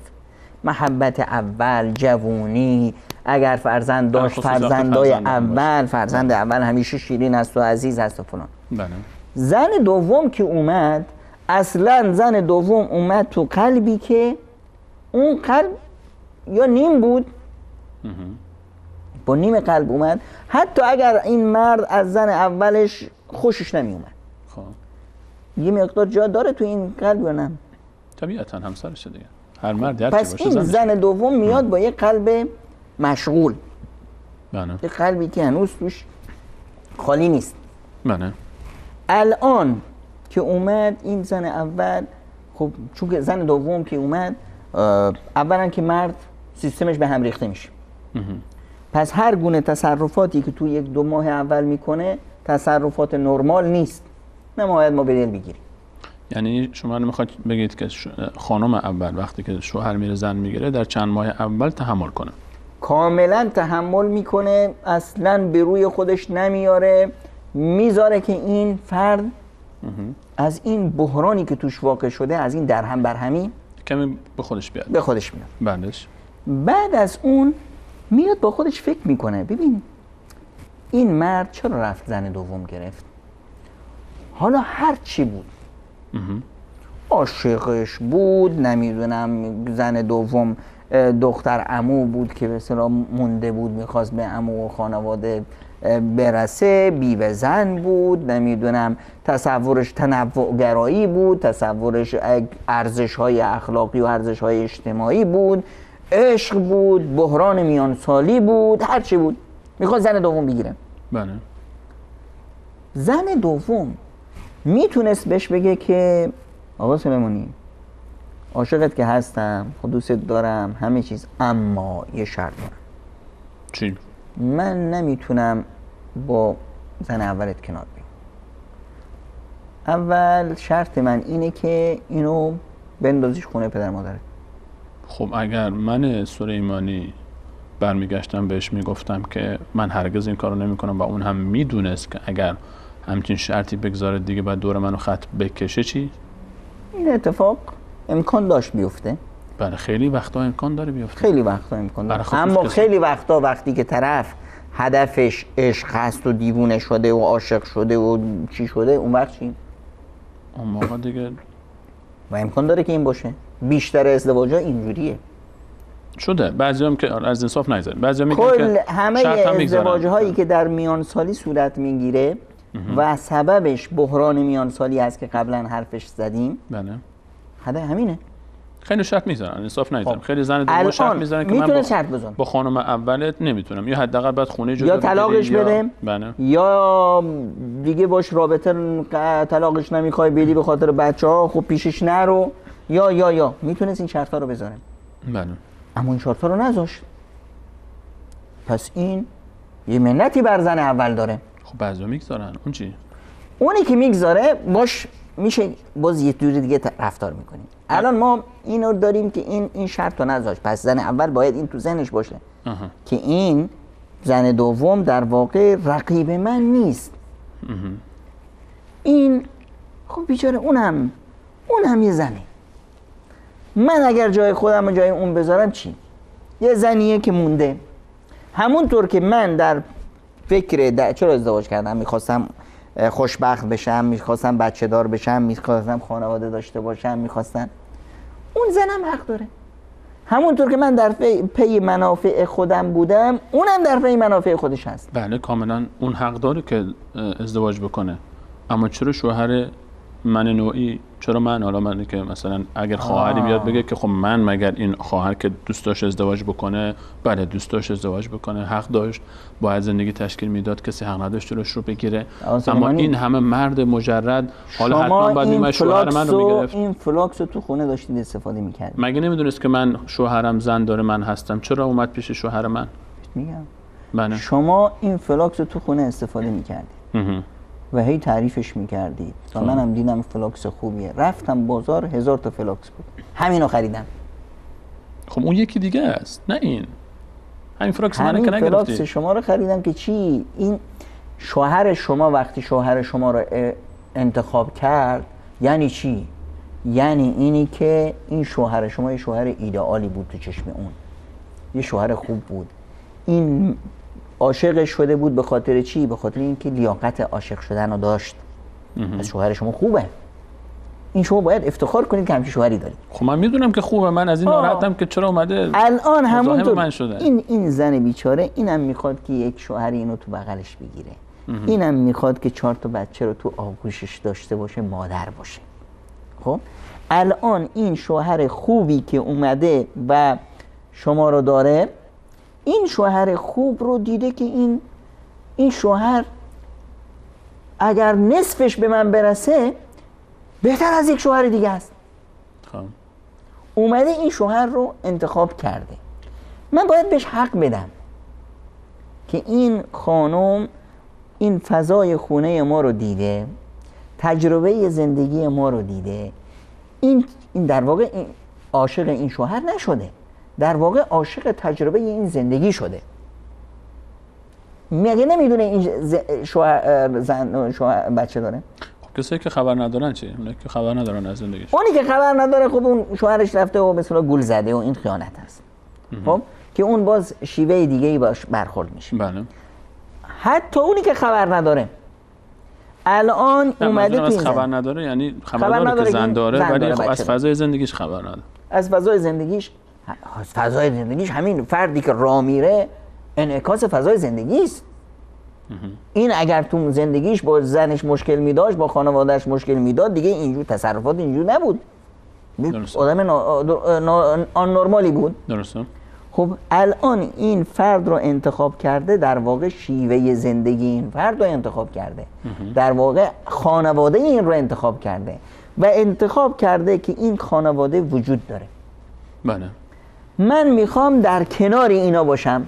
محبت اول، جوونی، اگر فرزند داشت فرزندای اول، فرزند اول همیشه شیرین است و عزیز است و فلان. بله. زن دوم که اومد، اصلا زن دوم اومد تو قلبی که اون قلب یا نیم بود، با نیم قلب اومد. حتی اگر این مرد از زن اولش خوشش نمی اومد، یه مقدار جا داره تو این قلب یا نه؟ طبیعتا همسرشه دیگه. هر مرد هر پس این زن دوم میاد با یه قلب مشغول. بله. یه قلبی که هنوز توش خالی نیست. بله. الان که اومد این زن اول، خب چون که زن دوم که اومد، اولا که مرد سیستمش به هم ریخته میشه. پس هر گونه تصرفاتی که تو 1-2 ماه اول میکنه تصرفات نرمال نیست، نباید ما به دل بگیریم. یعنی شما نمیخواید بگید که خانم اول وقتی که شوهر میره زن میگیره در چند ماه اول تحمل کنه؟ کاملا تحمل میکنه، اصلا به روی خودش نمیاره، میذاره که این فرد از این بحرانی که توش واقع شده، از این درهم برهمی کمی به خودش بیاد. به خودش میاد. بعدش بعد از اون میاد با خودش فکر میکنه ببین این مرد چرا رفت زن دوم گرفت؟ حالا هر چی بود، عاشقش بود، نمیدونم زن دوم دختر عمو بود که به اصطلاح مونده بود میخواست به عمو و خانواده برسه، بیوه زن بود، نمیدونم تصورش تنوع گرایی بود، تصورش ارزش های اخلاقی و ارزش های اجتماعی بود، عشق بود، بحران میان سالی بود، هر چی بود، میخواد زن دوم بگیره. بله. زن دوم میتونست بهش بگه که آقا سلیمانی عاشقت که هستم، خود دوست دارم، همه چیز، اما یه شرط دارم. چی؟ من نمیتونم با زن اولت کنار بیام. اول شرط من اینه که اینو بندازیش خونه پدر مادرت. خب اگر من سلیمانی برمیگشتم بهش میگفتم که من هرگز این کارو نمیکنم و اون هم میدونست که اگر همچین شرطی بگذاره دیگه بعد دور منو خط بکشه، چی؟ این اتفاق امکان داشت بیفته. بله خیلی وقتا امکان داره بیفته. خیلی وقتا امکان داره. خب اما خیلی وقتا وقتی که طرف هدفش عشق هست و دیوونه شده و عاشق شده و چی شده، اون وقت چی؟ اون موقع دیگه و امکان داره که این باشه. بیشتر ازدواج‌ها اینجوریه. شده. بعضیام که از انصاف نگذارن. بعضیا میگن کل که همه ازدواج‌هایی که در میان سالی صورت میگیره و سببش بحران میان سالی است که قبلا حرفش زدیم. بله. هدف همینه. خیلی شرط میذارن، انصاف نمیذارن. خب. خیلی زن دوم شرط میذارن که من با خانم اولت نمیتونم، یا حداقل بعد خونه جدا یا طلاقش بده، بله، یا دیگه باش رابطه طلاقش نمیخوای بدی به خاطر بچه‌ها، خب پیشش نرو، یا میتونست این شرطا رو بذاره. بله. اما این شرطا رو نذاشت. پس این یه منتی بر زن اول داره. خب بعضیا میگذارن. اون چی؟ اونی که میگذاره باش میشه باز یه جوری دیگه رفتار میکنیم. الان ما اینو داریم که این شرط رو نذاشت، پس زن اول باید این تو ذهنش باشه که این زن دوم در واقع رقیب من نیست. این خب بیچاره اون هم یه زنه. من اگر جای خودم و جای اون بذارم چی؟ یه زنیه که مونده. همونطور که من در فکر چرا ازدواج کردم، میخواستم خوشبخت بشم، میخواستم بچه دار بشم، میخواستم خانواده داشته باشم، میخواستم، اون زنم حق داره. همونطور که من در پی منافع خودم بودم، اونم در پی منافع خودش هست. بله کاملا اون حق داره که ازدواج بکنه. اما چرا شوهر من نوعی، چرا من که مثلا اگر خواهری بیاد بگه که خب من مگر این خواهر که دوست داشت ازدواج بکنه، بله دوست داشت ازدواج بکنه، حق داشت، باید زندگی تشکیل میداد، کسی حق نداشت جلوش رو بگیره. اما این همه مرد مجرد حالا حتما باید این شوهر من رو میگرفت. این فلاکس رو تو خونه داشتید استفاده میکردید. مگه نمیدونست که من شوهرم زن داره، من هستم، چرا اومد پیش شوهر من؟ میگم بله. شما این فلاکس رو تو خونه استفاده میکردید و هی تعریفش میکردید و منم دیدم فلاکس خوبیه، رفتم بازار 1000 تا فلاکس بود، همینو خریدم. خب اون یکی دیگه است، نه این. همین فلاکس منو که نگرفتی. فلاکس شما رو خریدم که چی؟ این شوهر شما وقتی شوهر شما رو انتخاب کرد یعنی چی؟ یعنی اینی که این شوهر شما یه شوهر ایدئالی بود تو چشم اون، یه شوهر خوب بود. این عاشق شده بود به خاطر چی؟ به خاطر اینکه لیاقت عاشق شدن رو داشت. پس شوهر شما خوبه. این شما باید افتخار کنید که همچین شوهری دارید. خب من میدونم که خوبه، من از این ناراحتم که چرا اومده الان همونطور من شده. این زن بیچاره اینم میخواد که یک شوهری اینو تو بغلش بگیره. اینم میخواد که 4 تا بچه رو تو آغوشش داشته باشه، مادر باشه. خب الان این شوهر خوبی که اومده و شما رو داره، این شوهر خوب رو دیده که این شوهر اگر نصفش به من برسه بهتر از یک شوهر دیگه است. اومده این شوهر رو انتخاب کرده. من باید بهش حق بدم که این خانم این فضای خونه ما رو دیده، تجربه زندگی ما رو دیده. این در واقع عاشق این شوهر نشده، در واقع عاشق تجربه این زندگی شده. مگه نمیدونه این شوهر بچه داره؟ خب کسی که خبر ندارن چی؟ اونایی که خبر ندارن از زندگیش. اونی که خبر نداره خب اون شوهرش رفته و مثلا گول زده و این خیانت هست. خب که اون باز شیوه دیگه‌ای باش برخورد میشه. بله. حتی اونی که خبر نداره الان اومده تو این خبر نداره، یعنی خبر نداره که زن داره ولی خب از فضای زندگیش خبر نداره. از فضای زندگیش همین فردی که راه میره انعکاس فضای زندگی است. این اگر تو زندگیش با زنش مشکل میداشت، با خانوادهش مشکل میداد، دیگه اینجور تصرفات اینجور نبود. آدم آن نرمالی بود. درسته. خب الان این فرد رو انتخاب کرده، در واقع شیوه زندگی این فرد رو انتخاب کرده، در واقع خانواده این رو انتخاب کرده و انتخاب کرده که این خانواده وجود داره. بله. من میخوام در کنار اینا باشم.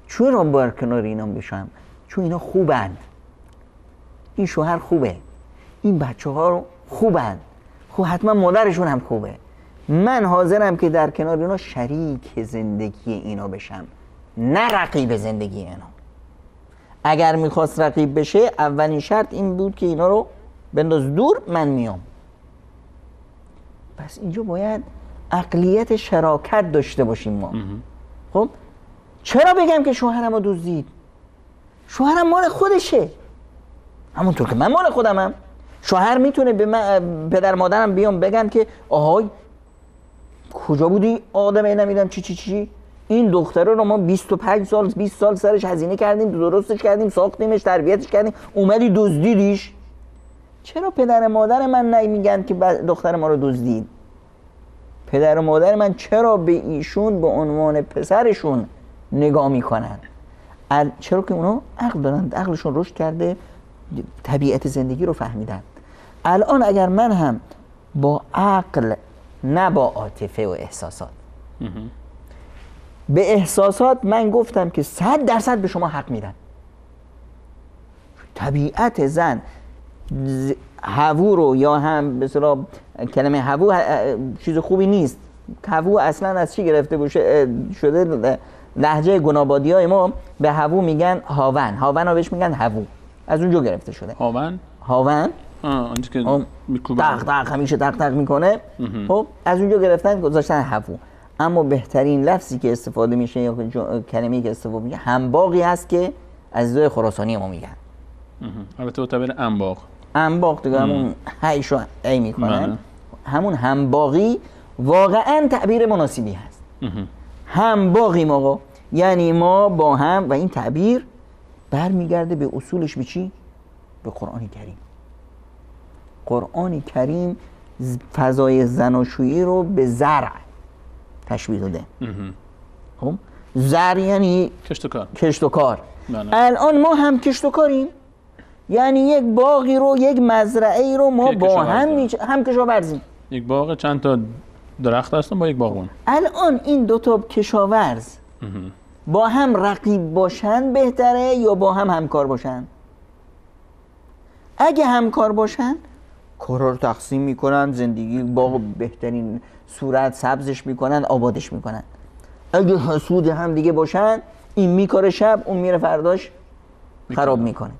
چرا در کنار اینا باشم؟ چون اینا خوبن، این شوهر خوبه، این بچه ها رو خوبن، خب حتما مادرشون هم خوبه. من حاضرم که در کنار اینا شریک زندگی اینا بشم، نه رقیب زندگی اینا. اگر میخواست رقیب بشه اولین شرط این بود که اینا رو بنداز دور، من میام. پس اینجا باید عقلیت شراکت داشته باشیم ما. خب چرا بگم که شوهرم رو دزدید؟ شوهرم مال خودشه، همونطور که من مال خودمم. شوهر میتونه به من، پدر مادرم بیام بگن که آهای کجا بودی آدم نمیدم چی این دختره رو ما 25 سال 20 سال سرش هزینه کردیم، درستش کردیم، ساختیمش، تربیتش کردیم، اومدی دزدیدیش. چرا پدر مادر من نمیگن که دختر ما رو دزدید؟ پدر و مادر من چرا به ایشون به عنوان پسرشون نگاه میکنن؟ چرا که اونا عقل دارن، عقلشون رشد کرده، طبیعت زندگی رو فهمیدن. الان اگر من هم با عقل نه با عاطفه و احساسات، به احساسات من گفتم که 100% به شما حق میدن. طبیعت زن هوو رو، یا هم به اصطلاح کلمه هوو چیز خوبی نیست. هوو اصلا از چی گرفته شده؟ لهجه گنابادی های ما به هوو میگن هاون، هاون رو بهش میگن هوو، از اونجا گرفته شده. هاون اونجا که میکوبه دق همیشه دق میکنه، خب از اونجا گرفتن گذاشتن هوو. اما بهترین لفظی که استفاده میشه یا کلمه‌ای که استفاده میشه همباغی هست که عزیزای خراسانی ما میگن. البته تعبیر انباغ دیگه همون هیشو ای میکنن، همون همباغی واقعا تعبیر مناسبی هست. همباغیم آقا، یعنی ما با هم، و این تعبیر برمیگرده به اصولش به چی؟ به قرآن کریم. قرآن کریم فضای زناشویی رو به زرع تشبیه داده. خب زرع یعنی کشت و کار. الان ما هم کشت و کاریم، یعنی یک باغی رو، یک مزرعه‌ای رو ما با هم کشاورزیم. یک باغ چند تا درخت هستن با یک باغبون. الان این دو تا کشاورز با هم رقیب باشن بهتره یا با هم همکار باشن؟ اگه همکار باشن کارا رو تقسیم میکنن، زندگی باغ بهترین صورت سبزش میکنن، آبادش میکنن. اگه حسود هم دیگه باشن، این میکاره شب، اون میره فرداش خراب میکنه،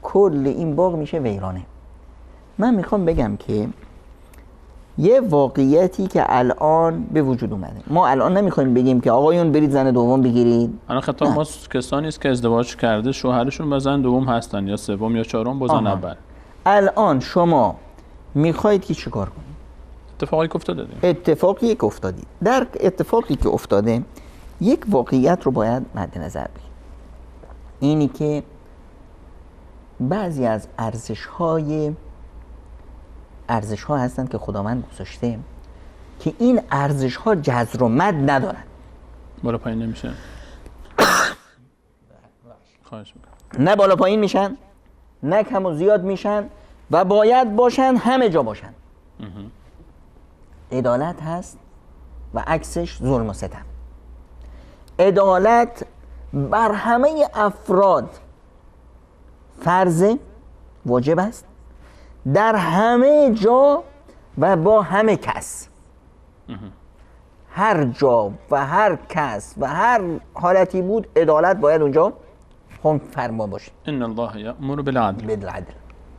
کل این باغ میشه ویرانه. من میخوام بگم که یه واقعیتی که الان به وجود اومده، ما الان نمیخوایم بگیم که آقایون برید زن دوم بگیرید. الان خطاب ما کسانی است که ازدواج کرده شوهرشون با زن دوم هستن، یا سوم یا چهارم با زن اول. الان شما میخواید که چیکار کنید؟ اتفاقی که افتاده دیم. اتفاقی که افتادید. در اتفاقی که افتاده یک واقعیت رو باید مد نظر بگیرید. اینی که بعضی از ارزش ها هستند که خداوند گذاشته که این ارزش ها جذر و مد ندارن، بالا پایین نمیشه. خواهش میکنم. نه بالا پایین میشن، نه کم و زیاد میشن، و باید باشن، همه جا باشن. عدالت هست و عکسش ظلم و ستم. عدالت بر همه افراد فرض واجب است، در همه جا و با همه کس. هر جا و هر کس و هر حالتی بود، عدالت باید اونجا حکم فرما باشه. ان الله یأمر بالعدل.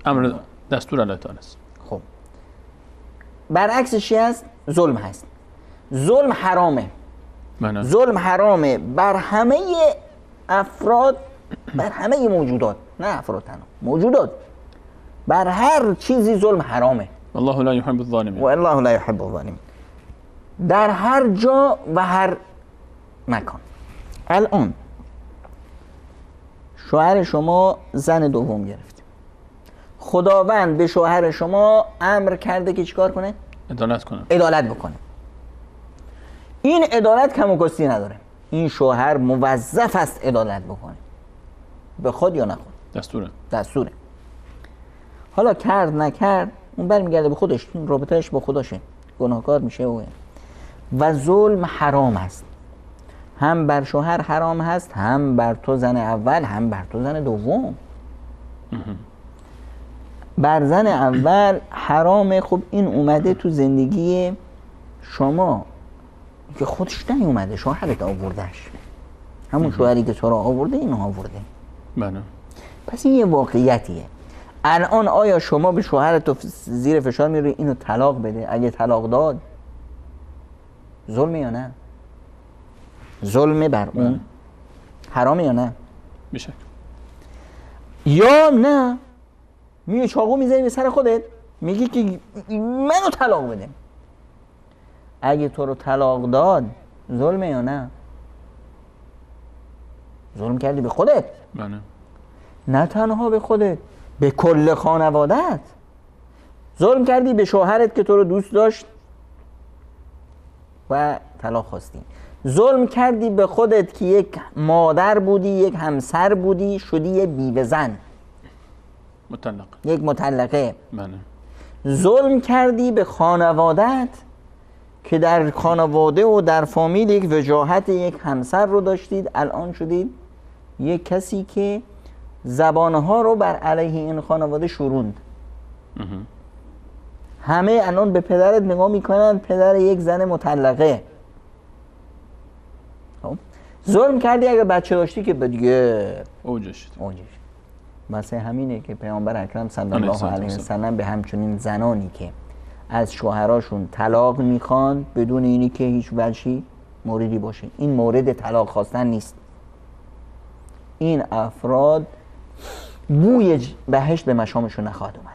امر دستور الله تعالی است. خب برعکسش چی هست؟ ظلم هست. ظلم حرامه. ظلم حرامه بر همه افراد، بر همه موجودات، نه افراد تنها، موجودات. بر هر چیزی ظلم حرامه. والله لا يحب الظالمين. والله لا يحب الظالمين. در هر جا و هر مکان. الان شوهر شما زن دوم گرفت، خداوند به شوهر شما امر کرده که چیکار کنه؟ عدالت کنه. عدالت بکنه. این عدالت کم و کاستی نداره. این شوهر موظف است عدالت بکنه، به خود یا نخود. دستوره. حالا کرد نکرد اون برمیگرده به خودش، رابطهش با خودشه، گناهکار میشه. و ظلم حرام است، هم بر شوهر حرام هست، هم بر تو زن اول، هم بر تو زن دوم. بر زن اول حرامه. خب این اومده تو زندگی شما که خودش نیومده، شوهرت آوردهش، همون شوهری که تو را آورده اینو آورده. بله. پس این یه واقعیتیه. الان آیا شما به شوهرت تو زیر فشار میری اینو طلاق بده؟ اگه طلاق داد ظلمه یا نه؟ ظلمه بر اون؟ حرامه یا نه؟ میشه. یا نه میگه چاقو میزنی به سر خودت، میگی که منو طلاق بده. اگه تو رو طلاق داد ظلمه یا نه؟ ظلم کردی به خودت. بله. نه تنها به خودت، به کل خانوادت. ظلم کردی به شوهرت که تو رو دوست داشت و طلاق خواستی. ظلم کردی به خودت که یک مادر بودی، یک همسر بودی، شدی یه بیوه زن، مطلق، یک مطلقه. بله. ظلم کردی به خانوادت که در خانواده و در فامیل یک وجاهت یک همسر رو داشتید، الان شدید یک کسی که زبانها رو بر علیه این خانواده شوروند. همه الان به پدرت نگاه میکنن پدر یک زن مطلقه. ظلم کردی اگر بچه داشتی که دیگه اوجش. مثل همینه که پیامبر اکرم صلی الله علیه و سلم به همچنین زنانی که از شوهراشون طلاق میخوان بدون اینی که هیچ وجهی موردی باشه، این مورد طلاق خواستن نیست. این افراد بوی بهشت به مشامشون نخواهد اومد.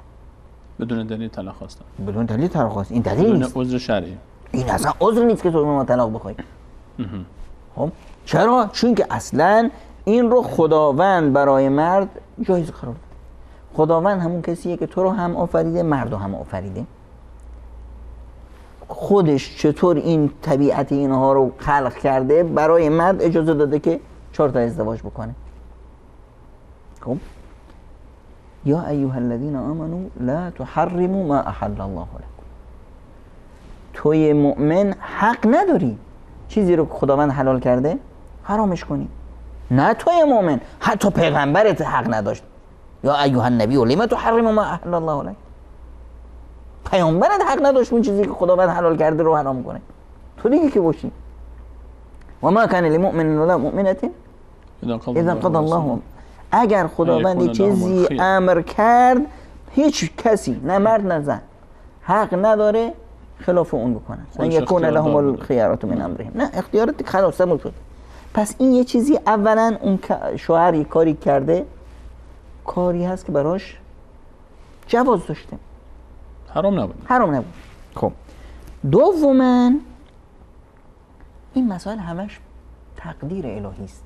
بدون دلیل طلاق خواستن. بدون دلیل طلاق خواست. این دلیل نیست. بدون عذر شرعی. این اصلا عذر نیست که تو طلاق بخوای. خب چرا؟ چون که اصلا این رو خداوند برای مرد جایز قرار داد. خداوند همون کسیه که تو رو هم آفریده، مرد رو هم آفریده. خودش چطور این طبیعت اینها رو خلق کرده، برای مرد اجازه داده که 4 تا ازدواج بکنه. خب یا ایها الذین آمنوا لا تحرموا ما احل الله لكم. توی مؤمن حق نداری چیزی رو که خداوند حلال کرده حرامش کنی. نه توی مؤمن، حتی پیغمبرت حق نداشت. یا ایها النبی لما تحرم ما احل الله لك. پیامبرت حق نداشت اون چیزی که خداوند حلال کرده رو حرام کنه. تو دیگه که باشی. و ما کان للمؤمن ولا مؤمنه اذا قضى الله. اگر خداوند چیزی امر کرد، هیچ کسی نه مرد نه زن حق نداره خلاف اون بکنن. ان یکون لهم الخيارات من امرهم. نه اختیارات خلاص تموم شد. پس این یه چیزی، اولا اون شوهر یک کاری کرده، کاری هست که براش جواز داشته، حرام نبود. خب دوما این مسائل همش تقدیر الهی است.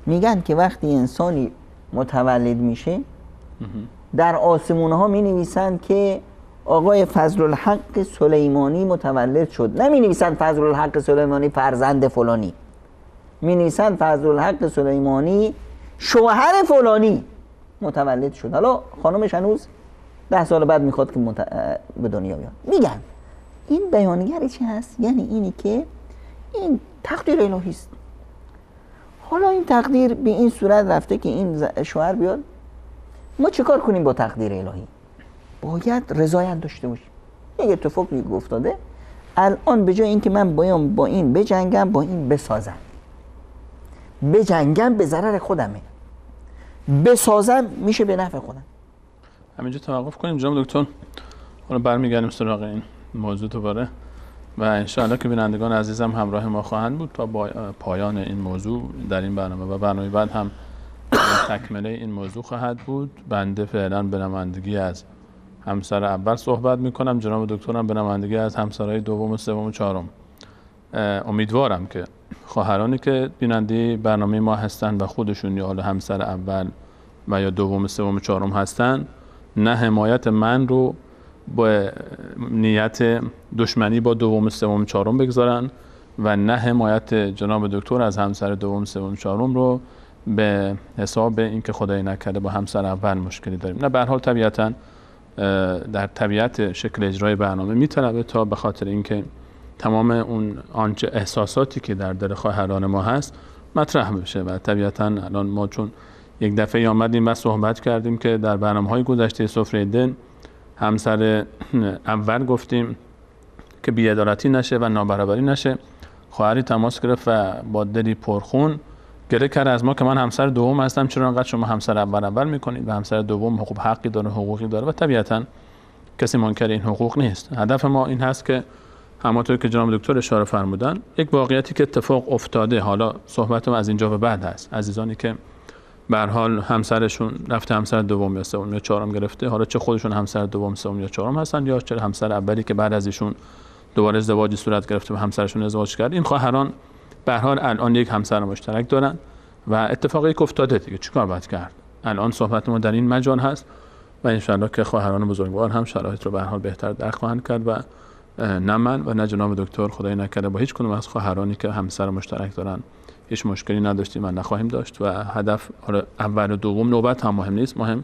میگن که وقتی انسانی متولد میشه در آسمون ها می نویسند که آقای فضل الحق سلیمانی متولد شد. نمی نویسند فضل الحق سلیمانی فرزند فلانی، می نویسند فضل الحق سلیمانی شوهر فلانی متولد شد. حالا خانمش هنوز 10 سال بعد میخواد که به دنیا بیاد. میگن این بیانگر چی هست؟ یعنی اینی که این تقدیر الهی است. حالا این تقدیر به این صورت رفته که این شوهر بیاد، ما چه کار کنیم با تقدیر الهی؟ باید رضایت داشته باشیم. یک اتفاقی افتاده، الان به جای اینکه من با این بجنگم، با این بسازم. بجنگم به ضرر خودمه، بسازم میشه به نفع خودم. همینجا توقف کنیم جناب دکتر، حالا برمیگردیم سراغ این موضوع دوباره و انشاءالله که بینندگان عزیزم همراه ما خواهند بود تا با پایان این موضوع در این برنامه و برنامه بعد هم تکمله این موضوع خواهد بود. بنده فعلا به نمایندگی از همسر اول صحبت میکنم، جناب دکترم به نمایندگی از همسرهای دوم و سوم و چهارم. امیدوارم که خواهرانی که بیننده برنامه ما هستند و خودشون یا همسر اول و یا دوم سوم و چهارم هستند، نه حمایت من رو با نیت دشمنی با دوم، سوم، چهارم بگذارن و نه حمایت جناب دکتر از همسر دوم، سوم، چهارم رو به حساب اینکه خدای نکرده با همسر اول مشکلی داریم. نه، به هر حال طبیعتاً در طبیعت شکل اجرای برنامه میطلبه تا به خاطر اینکه تمام اون آنچه احساساتی که در دل خواهران ما هست مطرح بشه و طبیعتاً الان ما چون یک دفعه آمدیم و صحبت کردیم که در برنامه‌های گذشته سفره دل همسر اول گفتیم که بی‌عدالتی نشه و نابرابری نشه، خواهری تماس گرفت و با دلی پرخون گله کرد از ما که من همسر دوم هستم، چرا انقدر شما همسر اول میکنید و همسر دوم حقی داره، حقوقی داره و طبیعتاً کسی منکر این حقوق نیست. هدف ما این هست که همونطور که جناب دکتر اشاره فرمودن یک واقعیتی که اتفاق افتاده، حالا صحبتم از اینجا به بعد هست، عزیزانی که به هر حال همسرشون رفته همسر دوم یا سوم یا چهارم گرفته، حالا چه خودشون همسر دوم، سوم یا چهارم هستن یا چه همسر اولی که بعد از ایشون دوباره ازدواجی صورت گرفته و همسرشون ازدواج کرد، این خواهران به هر حال الان یک همسر مشترک دارن و اتفاقی که افتاده دیگه چیکار باید کرد. الان صحبت ما در این مجال هست و ان شاءالله که خواهران بزرگوار هم شرایط رو به هر حال بهتر درک خواهند کرد و نه من و نه جناب دکتر خدای نکرده با هیچ کدوم از خواهرانی که همسر مشترک دارن هیچ مشکلی نداشتیم و نخواهیم داشت و هدف اول و دوم نوبت هم مهم نیست، مهم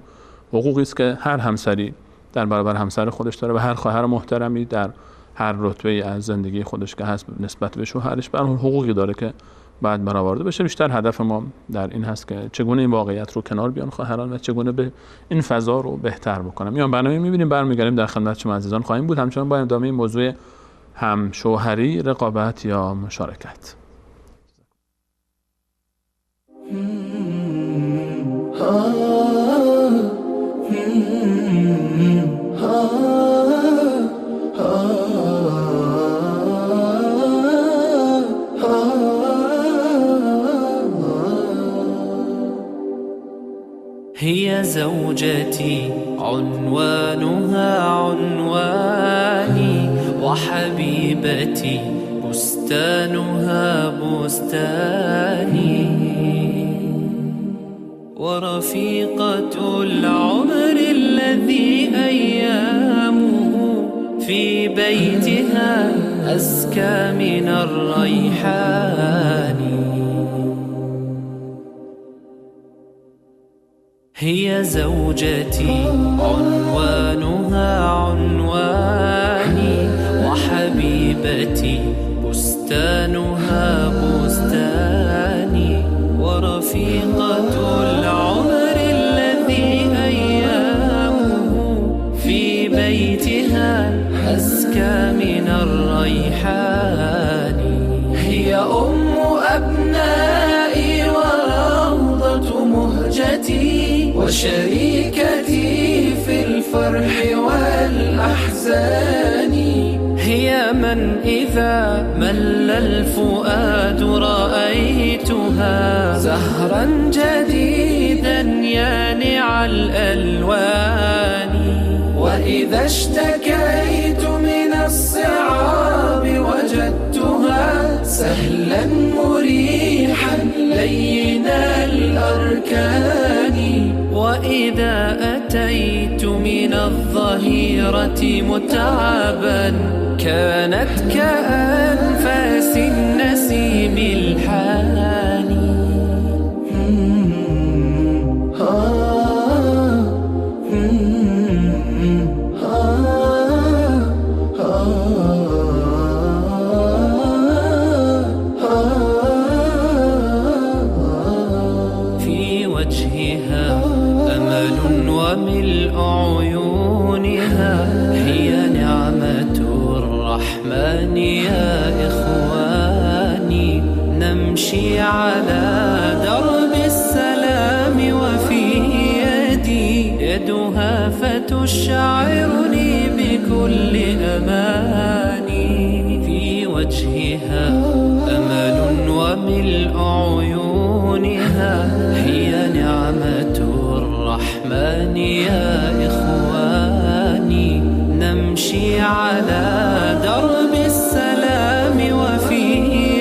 حقوقی است که هر همسری در برابر همسر خودش داره و هر خواهر محترمی در هر رتبه‌ای از زندگی خودش که هست نسبت به شوهرش به هر حقوقی داره که بعد برآورده بشه. بیشتر هدف ما در این هست که چگونه این واقعیت رو کنار بیان خواهران و چگونه به این فضا رو بهتر بکنم. میان برنامه می‌بینیم، برمیگردیم در خدمت شما عزیزان خواهیم بود، همچنان با ادامه موضوع هم شوهری، رقابت یا مشارکت. هي زوجتي عنوانها عنواني وحبيبتي بستانها بستاني ورفيقة العمر الذي أيامه في بيتها أزكى من الريحان هي زوجتي عنوانها عنواني وحبيبتي بستانها بستاني ورفيقة العمر الذي أيامه في بيتها أزكى من الريحان هي أم أبنائي وروضة مهجتي وشريكتي في الفرح والأحزان هي من إذا مل الفؤاد رأيتها زهرا جديدا يانع الألوان وإذا اشتكيت من الصعاب وجدتها سهلا مريحا لين الأركان وإذا أتيت من الظهيرة متعبا كانت كأنفاس النسيم الحاني في وجهها أمل وملء عيونها هي نعمة الرحمن يا إخواني نمشي على درب السلام وفي يدي يدها فتشعرني بكل أماني في وجهها أمل وملء عيونها هي نعمة الرحمن يا إخواني نمشي على درب السلام وفي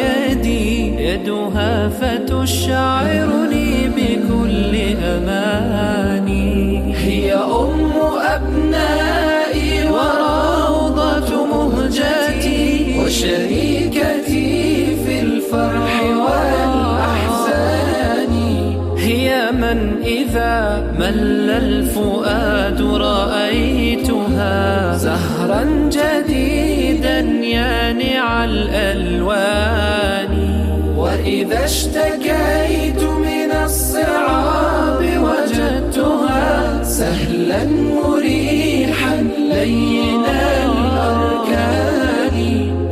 يدي يدها فتشعرني بكل أماني هي أم أبنائي مل الفؤاد رأيتها زهرا جديدا يانع الألوان وإذا اشتكيت من الصعاب وجدتها سهلا مريحا لين الأركان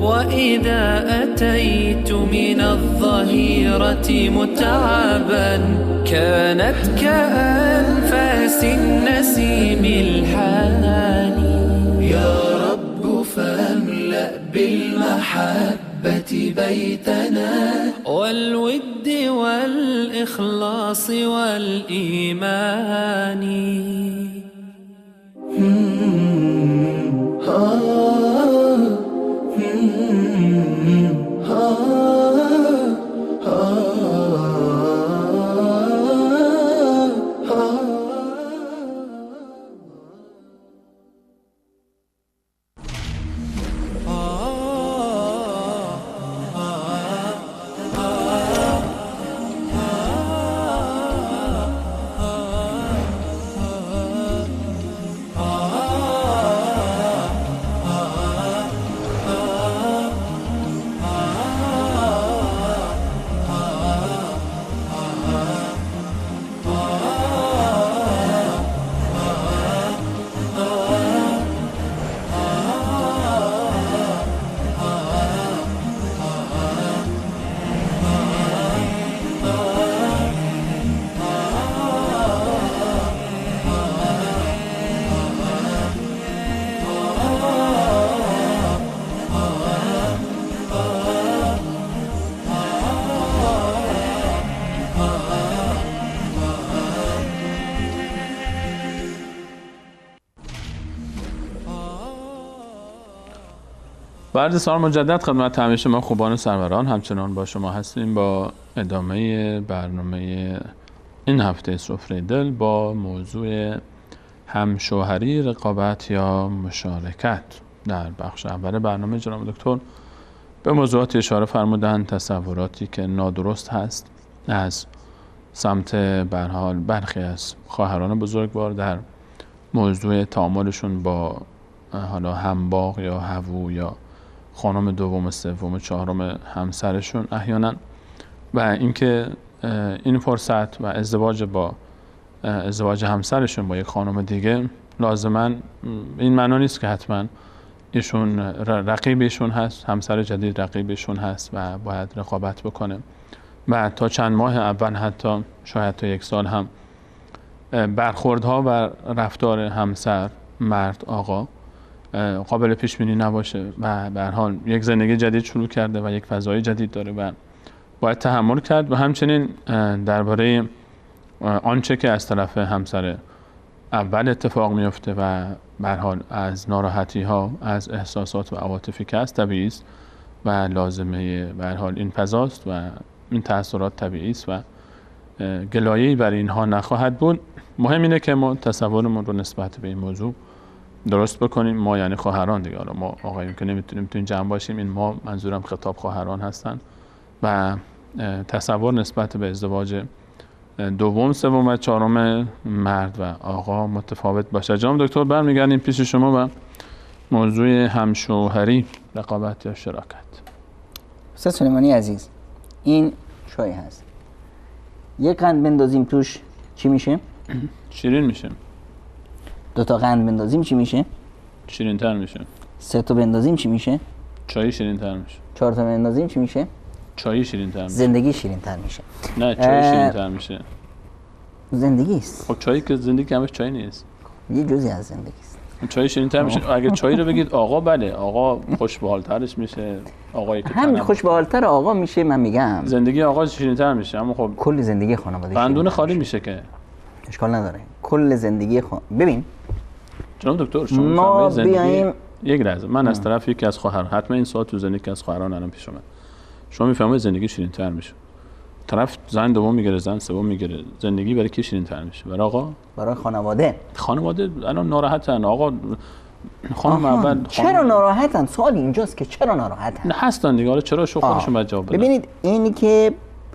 وإذا أتيت من الظهيرة متعبا كانت كأنفاس النسيم الحاني يا رب فاملأ بالمحبة بيتنا والود والإخلاص والإيمان بعد سال مجدد خدمت همه شما خوبان و سروران همچنان با شما هستیم با ادامه برنامه این هفته سفره دل با موضوع همشوهری، رقابت یا مشارکت. در بخش اول برنامه جناب دکتر به موضوعات اشاره فرمودند، تصوراتی که نادرست هست از سمت به هر حال برخی از خواهران بزرگوار در موضوع تعاملشون با حالا همباغ یا هوو یا خانم دوم، سوم، چهارم همسرشون احیانا، و اینکه این فرصت و ازدواج همسرشون با یک خانم دیگه لازما این معنا نیست که حتما ایشون رقیبشون هست، همسر جدید رقیبشون هست و باید رقابت بکنه و تا چند ماه اول حتی شاید تا یک سال هم برخوردها و رفتار همسر، مرد، آقا قابل پیش بینی نباشه و به هر حال یک زندگی جدید شروع کرده و یک فضای جدید داره و باید تحمل کرد و همچنین درباره آنچه که از طرف همسر اول اتفاق میفته و به هر حال از ناراحتی ها، از احساسات و عواطفی که هست طبیعی است و لازمه به هر حال این فضاست و این تأثیرات طبیعی است و گلایه‌ای بر اینها نخواهد بود. مهم اینه که ما تصورمون رو نسبت به این موضوع درست بکنیم. ما یعنی خواهران دیگه، حالا ما آقایون که نمیتونیم تو این جمع باشیم، این ما منظورم خطاب خواهران هستن و تصور نسبت به ازدواج دوم، سوم و چهارم مرد و آقا متفاوت باشه. جناب دکتر برمیگردیم پیش شما و موضوع همشوهری، رقابت یا شراکت. استاد سلیمانی عزیز، این چای هست، یک قند بندازیم توش چی میشه؟ شیرین میشه. دو تا قند بندازیم چی میشه؟ شیرین تر میشه. سه تا بندازیم چی میشه؟ چای شیرین تر میشه. چهار تا بندازیم چی میشه؟ چای شیرین تر میشه. زندگی شیرین تر میشه. نه، چای شیرین تر میشه. زندگی است. خب چایی که زندگی همش چای نیست. یه جزئی از زندگی است. چای شیرین تر میشه. اگه چای رو بگید آقا، بله آقا خوش به حال ترش میشه. آقایی که همین خوش به حال تر آقا میشه. من میگم زندگی آقا شیرین تر میشه، اما خب کل زندگی خانواده قندون خالی میشه که اشکال نداره. کل زندگی ببین جناب دکتر، شما ما زندگی یک لحظه، من از طرف یکی از خواهران، حتما این سوال تو زندگی از خواهران الان پیش اومد، شما میفهمید زندگی شیرین تر میشه، طرف زن دوم میگیره، زن سوم میگیره، زندگی برای کی شیرین تر میشه؟ برای آقا؟ برای خانواده الان ناراحتن آقا. خانم اول چرا ناراحتن؟ سوال اینجاست که چرا ناراحتن؟ هستن دیگه، حالا چرا شو خودشون باید جواب بدن. ببینید اینی که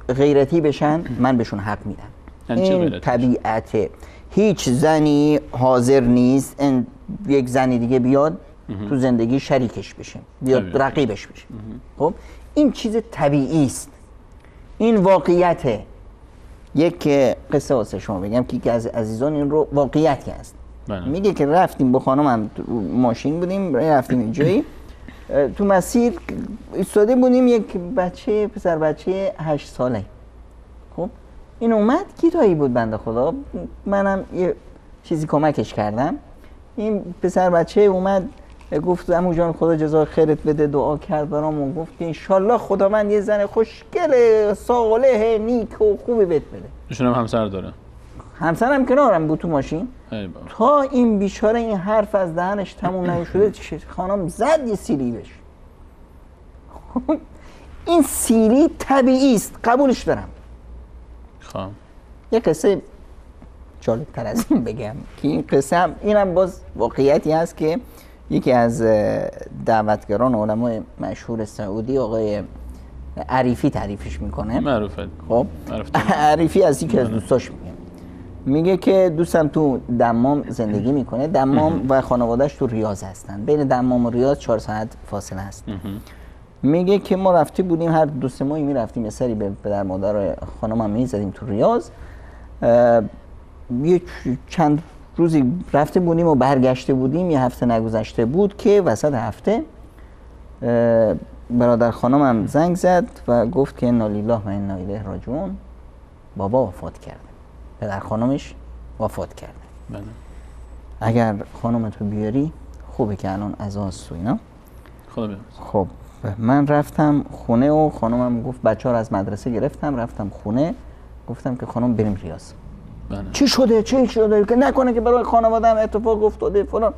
غیرتی بشن من بهشون حق میدم، این طبیعته. هیچ زنی حاضر نیست یک زنی دیگه بیاد تو زندگی شریکش بشه، بیاد رقیبش بشه. خب این چیز طبیعی است، این واقعیته. یک قصه واسه شما بگم که از عزیزان این رو واقعیتی است. میگه که رفتیم با خانمم ماشین بودیم، رفتیم اینجایی، تو مسیر ایستاده بودیم، یک بچه پسر بچه 8 ساله، خب این اومد گیتایی بود بنده خدا، منم یه چیزی کمکش کردم. این پسر بچه اومد گفت عمو جان خدا جزای خیرت بده، دعا کرد برام، گفت که انشالله خداوند یه زن خوشگل صالح نیک و خوبی بهت بده. ایشون هم همسر داره؟ همسرم کنارم بود تو ماشین. تا این بیچاره این حرف از دهنش تموم نشده خانم زد یه سیلی بهش. این سیلی طبیعی است، قبولش دارم. خب یه قصه جالب تر از این بگم که این قصه هم اینم باز واقعیتی هست که یکی از دعوتگران علمای مشهور سعودی آقای عریفی تعریفش میکنه. معروفه. خب عریفی از یکی از دوستاش میگه که دوستم تو دمام زندگی میکنه، دمام و خانوادهش تو ریاض هستن، بین دمام و ریاض 4 ساعت فاصله هست. میگه که ما رفتی بودیم هر 2-3 ماهی میرفتیم یه سری به پدر مادر خانمم میزدیم تو ریاض. یه چند روزی رفته بودیم و برگشته بودیم، یه هفته نگذشته بود که وسط هفته برادر خانمم زنگ زد و گفت که انا لله و انا الیه راجعون، بابا وفات کرده، پدر خانمش وفات کرده. بله. اگر خانمتو بیاری خوبه که الان عزاست و اینا. خب من رفتم خونه و خانمم گفت بچه‌ها رو از مدرسه گرفتم رفتم خونه، گفتم که خانم بریم ریاض. بله. چی شده که نکنه که برای خانواده‌ام اتفاق افتاده فلان.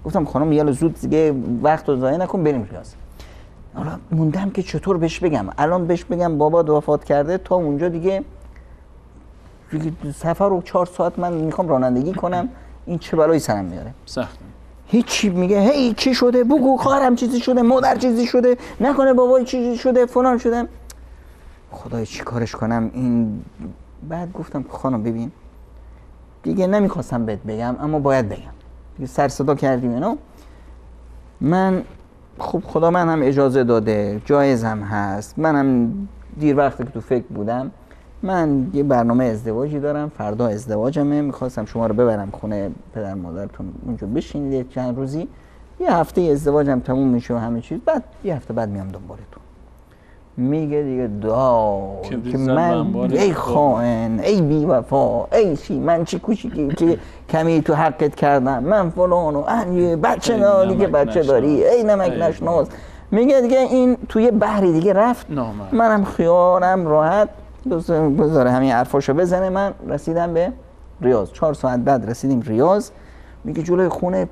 گفتم خانم یالا زود دیگه وقت رو ضایع نکن بریم ریاض. حالا موندم که چطور بهش بگم، الان بهش بگم بابا وفات کرده، تا اونجا دیگه سفر رو 4 ساعت من میخوام رانندگی کنم، این چه بلایی سرم میاره. سخته. هیچی میگه هی چی شده بگو، خواهرم چیزی شده، مادر چیزی شده، نکنه بابای چیزی شده فلان شده. خدای چی کارش کنم این. بعد گفتم خانم ببین دیگه نمیخواستم بهت بگم اما باید بگم، دیگه سر صدا کردیم اینو. من خب خدا من هم اجازه داده، جایزم هست، منم دیر وقتی که تو فکر بودم، من یه برنامه ازدواجی دارم، فردا ازدواجمه، میخواستم شما رو ببرم خونه پدر مادرتون اونجا بشینید چند روزی، یه هفته ازدواجم تموم میشه و همه چیز، بعد یه هفته بعد میام دنبالتون. میگه دیگه که من ای خائن، ای بی وفا، ای چی من چی کوچیکی که کمی تو حقت کردم، من فلان و بچه نالی که بچه داری، ای نمک نشناس. میگه دیگه این توی بحری دیگه رفت، منم خیالم راحت بذاره همین حرفاشو بزنه. من رسیدم به ریاض، 4 ساعت بعد رسیدیم ریاض. میگه جلوی خونه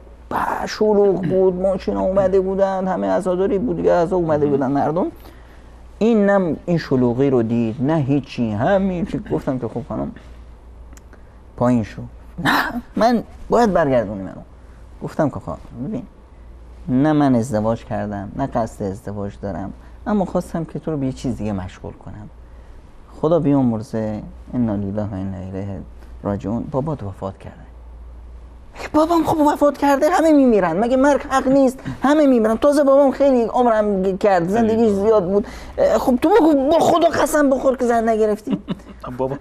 شلوغ بود، ماشینا اومده بودن، همه عزاداری بود دیگه، عزا اومده بودن مردم. این نه این شلوغی رو دید نه هیچی، همین گفتم که خب خانم پایین شو، نه من باید برگردونی منو. گفتم که خانم ببین نه من ازدواج کردم نه قصد ازدواج دارم، اما خواستم که تو رو به یه چیز دیگه مشغول کنم. خدا بیامرزه انا لله و انا الیه راجعون، بابات وفات کرده. بابام خب وفات کرده، همه میمیرن، مگه مرگ حق نیست؟ همه میمیرن، تازه بابام خیلی عمرم کرد، زندگیش زیاد بود. خب تو بگو خدا قسم بخور که زن نگرفتی. بابا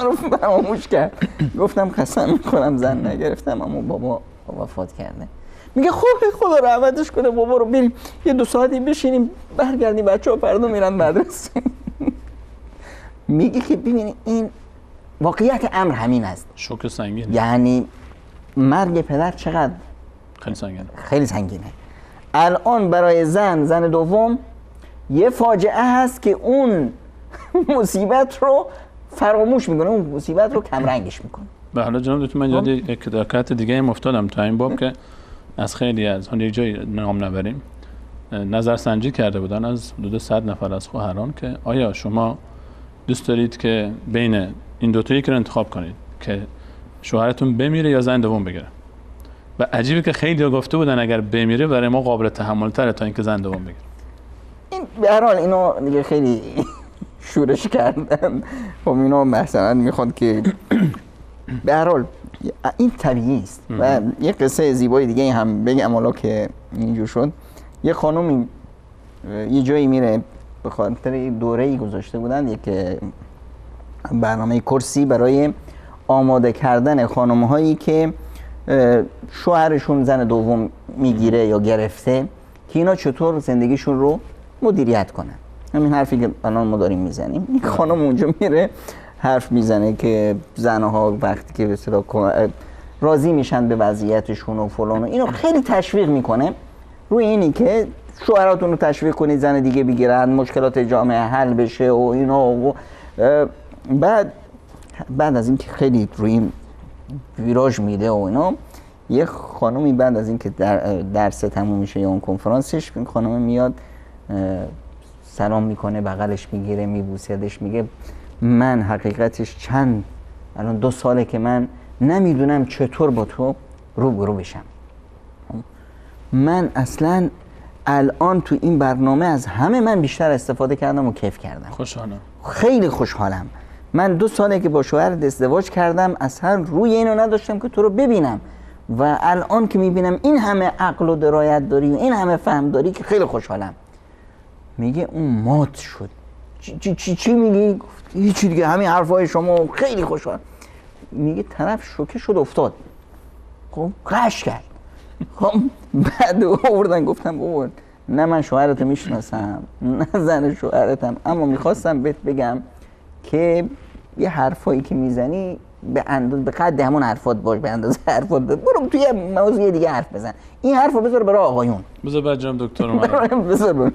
رو فراموش کرد. گفتم قسم میخورم زن نگرفتم اما بابا وفات کرده. میگه خب خدا رحمتش کنه، بابا رو بریم یه 2 ساعتی بشینیم برگردیم، بچه‌ها فردا میرن مدرسه. میگه که ببینید این واقعیت امر همین است. شوک سنگینه. یعنی مرگ پدر چقدر خیلی سنگینه. الان برای زن دوم یه فاجعه هست که اون مصیبت رو فراموش میکنه، اون مصیبت رو کمرنگش میکنه. به حالا جناب دکتر من یاد یک دکات دیگه افتادم تا این باب که از خیلی از یک جای نام نبریم نظرسنجی کرده بودن از حدود 100 نفر از خواهران که آیا شما دوست دارید که بین این دو تا یکی رو انتخاب کنید که شوهرتون بمیره یا زن دوم بگیره. و عجیبه که خیلی گفته بودن اگر بمیره برای ما قابل تحمل تره تا اینکه زن دوم بگیره. این به هر حال اینو دیگه خیلی شورش کردن. خب اینو مثلا میخواد که به هر حال این طبیعی است. و یه قصه زیبای دیگه هم بگم حالا که اینجور شد. یه خانومی یه جایی میره، به خاطر دوره‌ای گذاشته بودن یک برنامه کورسی برای آماده کردن خانم‌هایی که شوهرشون زن دوم میگیره یا گرفته، که اینا چطور زندگیشون رو مدیریت کنن. همین حرفی که الان ما داریم میزنیم. این خانم اونجا میره حرف میزنه که زنها وقتی که به اصطلاح راضی میشن به وضعیتشون و فلان و اینو خیلی تشویق میکنه روی اینی که شوهراتون رو تشویق کنید زن دیگه بگیرن، مشکلات جامعه حل بشه و اینا. و بعد از اینکه خیلی روی این ویراژ میده و اینا، یه خانومی بعد از اینکه درس تموم میشه یا اون کنفرانسش، این خانم میاد سلام میکنه، بغلش میگیره، میبوسیدش، میگه من حقیقتش الان 2 ساله که من نمیدونم چطور با تو روبرو بشم. من اصلا الان تو این برنامه از همه من بیشتر استفاده کردم و کیف کردم. خوشحالم، خیلی خوشحالم. من 2 ساله که با شوهرت ازدواج کردم، اصلا روی اینو نداشتم که تو رو ببینم و الان که میبینم این همه عقل و درایت داری و این همه فهم داری که خیلی خوشحالم. میگه اون مات شد. چی میگی؟ گفت هیچی دیگه، همین حرفای شما، خیلی خوشحال. میگه طرف شوکه شد افتاد. خب قش کرد. خب بعد آوردن گفتم بابا نه من شوهرتو میشناسم نه زن شوهرتم، اما میخواستم بهت بگم که یه حرفایی که میزنی به قد همون حرفات باش، به اندازه حرفات برو توی موضوع دیگه حرف بزن، این حرفو بذار برای آقایون، بذار بعد جام دکتر اومد. بذار.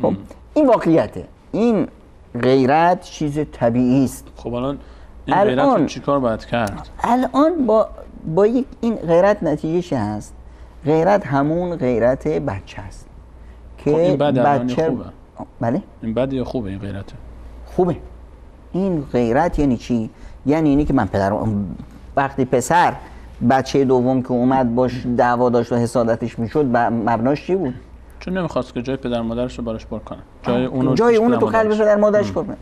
خب این واقعیته. این غیرت چیز طبیعی است. خب الان این غیرت رو چیکار باید کرد؟ الان با این غیرت نتیجهش هست. غیرت همون غیرت بچه است که خب این بچه خوبه. بله این بد یا خوبه؟ این غیرته خوبه. این غیرت یعنی چی؟ یعنی اینی که من وقتی پسر بچه دوم که اومد باش دعوا داشت و حسادتش میشد، مبناش چی بود؟ چون نمیخواست که جای پدر مادرش رو براش پر کنه، جای اونو تو قلب پدر مادرش پر کنه.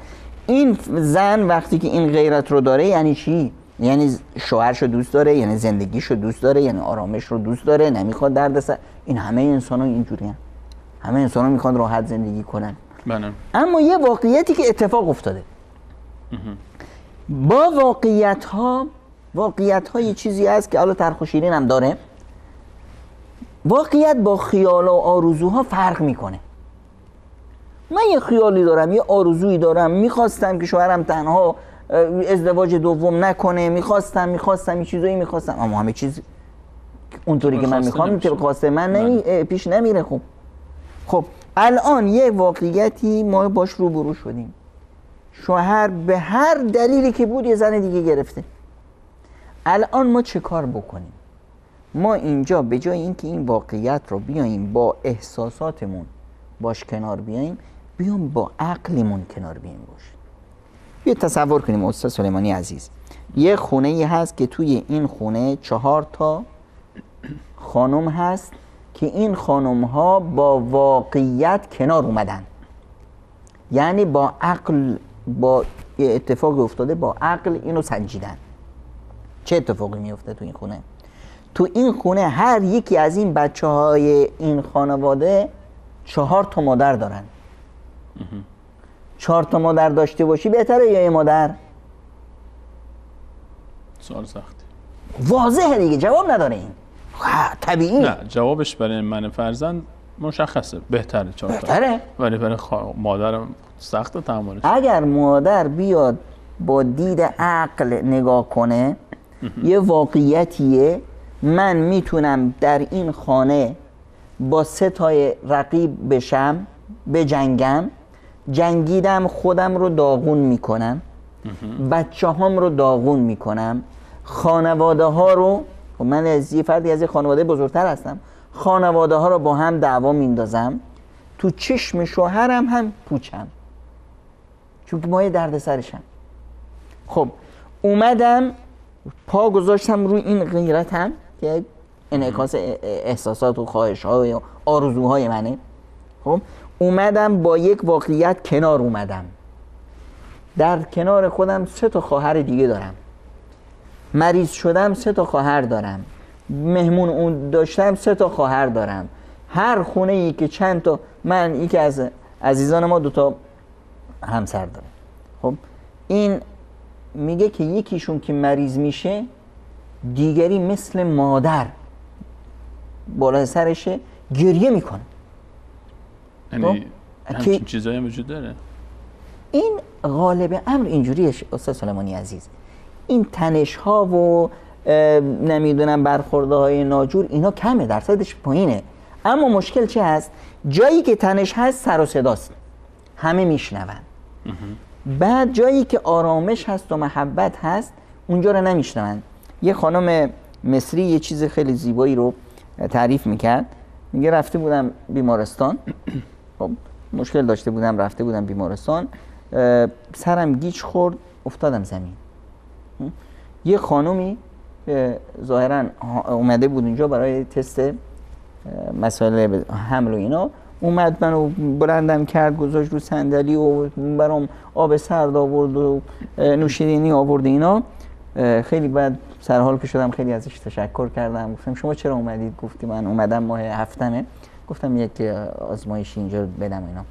این زن وقتی که این غیرت رو داره یعنی چی؟ یعنی شوهرش رو دوست داره، یعنی زندگیش رو دوست داره، یعنی آرامش رو دوست داره، نمیخواد دردسر. این همه انسان‌ها اینجوری هستن. همه انسان‌ها میخوان راحت زندگی کنن. بله. اما یه واقعیتی که اتفاق افتاده. با واقعیت‌ها یه چیزی هست که حالا تلخ و شیرین هم داره. واقعیت با خیال و آرزوها فرق میکنه. من یه خیالی دارم، یه آرزویی دارم، میخواستم که شوهرم تنها ازدواج دوم نکنه، میخواستم یه چیزایی میخواستم، اما همه چیز اونطوری که من میخوام طبق خواسته من پیش نمیره. خب الان یه واقعیتی ما باش روبرو شدیم. شوهر به هر دلیلی که بود یه زن دیگه گرفته. الان ما چه کار بکنیم؟ ما اینجا به جای اینکه این واقعیت رو بیاییم با احساساتمون باش کنار بیاییم با عقلمون کنار بیاییم باش. بیا تصور کنیم استاد سلیمانی عزیز، یه خونه ای هست که توی این خونه 4 تا خانم هست که این خانم ها با واقعیت کنار اومدن، یعنی با عقل، با یه اتفاقی افتاده با عقل اینو سنجیدن. چه اتفاقی میفته تو این خونه؟ تو این خونه هر یکی از این بچه های این خانواده 4 تا مادر دارن. 4 تا مادر داشته باشی بهتره یا یه مادر؟ سوال سختی. واضحه دیگه، جواب نداره این. طبیعی. نه جوابش برای من فرزند مشخصه، بهتره 4 تا. بهتره. ولی برای مادرم سخته تحملش. اگر مادر بیاد با دید عقل نگاه کنه، یه واقعیتیه، من میتونم در این خانه با 3 تای رقیب بشم، بجنگم، جنگیدم خودم رو داغون میکنم، بچه هام رو داغون میکنم، خانواده ها رو، من از یه فردی از یه خانواده بزرگتر هستم، خانواده ها رو با هم دعوا میندازم، تو چشم شوهرم هم پوچم چون که مایه درد سرشم. خب اومدم پا گذاشتم روی این غیرتم که انعکاس احساسات و خواهش‌ها و آرزوهای منه. خب اومدم با یک واقعیت کنار اومدم. در کنار خودم 3 تا خواهر دیگه دارم. مریض شدم 3 تا خواهر دارم، مهمون اون داشتم 3 تا خواهر دارم، هر خونه ای که چند تا، من یکی از عزیزان ما 2 تا همسر داره. خب این میگه که یکیشون که مریض میشه دیگری مثل مادر بالای سرشه گریه میکنه. یعنی همچین چیزایی هم وجود داره؟ این غالب امر اینجوریه استاد سلیمانی عزیز. این تنش ها و نمیدونم برخورده های ناجور اینا کمه، درصدش پایینه. اما مشکل چه هست؟ جایی که تنش هست سر و صداست، همه میشنون. بعد جایی که آرامش هست و محبت هست اونجا رو نمیشنون. یه خانم مصری یه چیز خیلی زیبایی رو تعریف میکرد. میگه رفته بودم بیمارستان، خب مشکل داشته بودم، رفته بودم بیمارستان، سرم گیج خورد، افتادم زمین. یه خانومی ظاهرا اومده بود اونجا برای تست مسائل حمل و اینا، اومد منو بلندم کرد، گذاشت رو صندلی و برام آب سرد آورد و نوشیدنی آورد اینا. خیلی بعد سرحال که شدم خیلی ازش تشکر کردم. گفتم شما چرا اومدید؟ گفتی من اومدم ماه هفتمه. گفتم یک آزمایشی اینجا بدم اینا.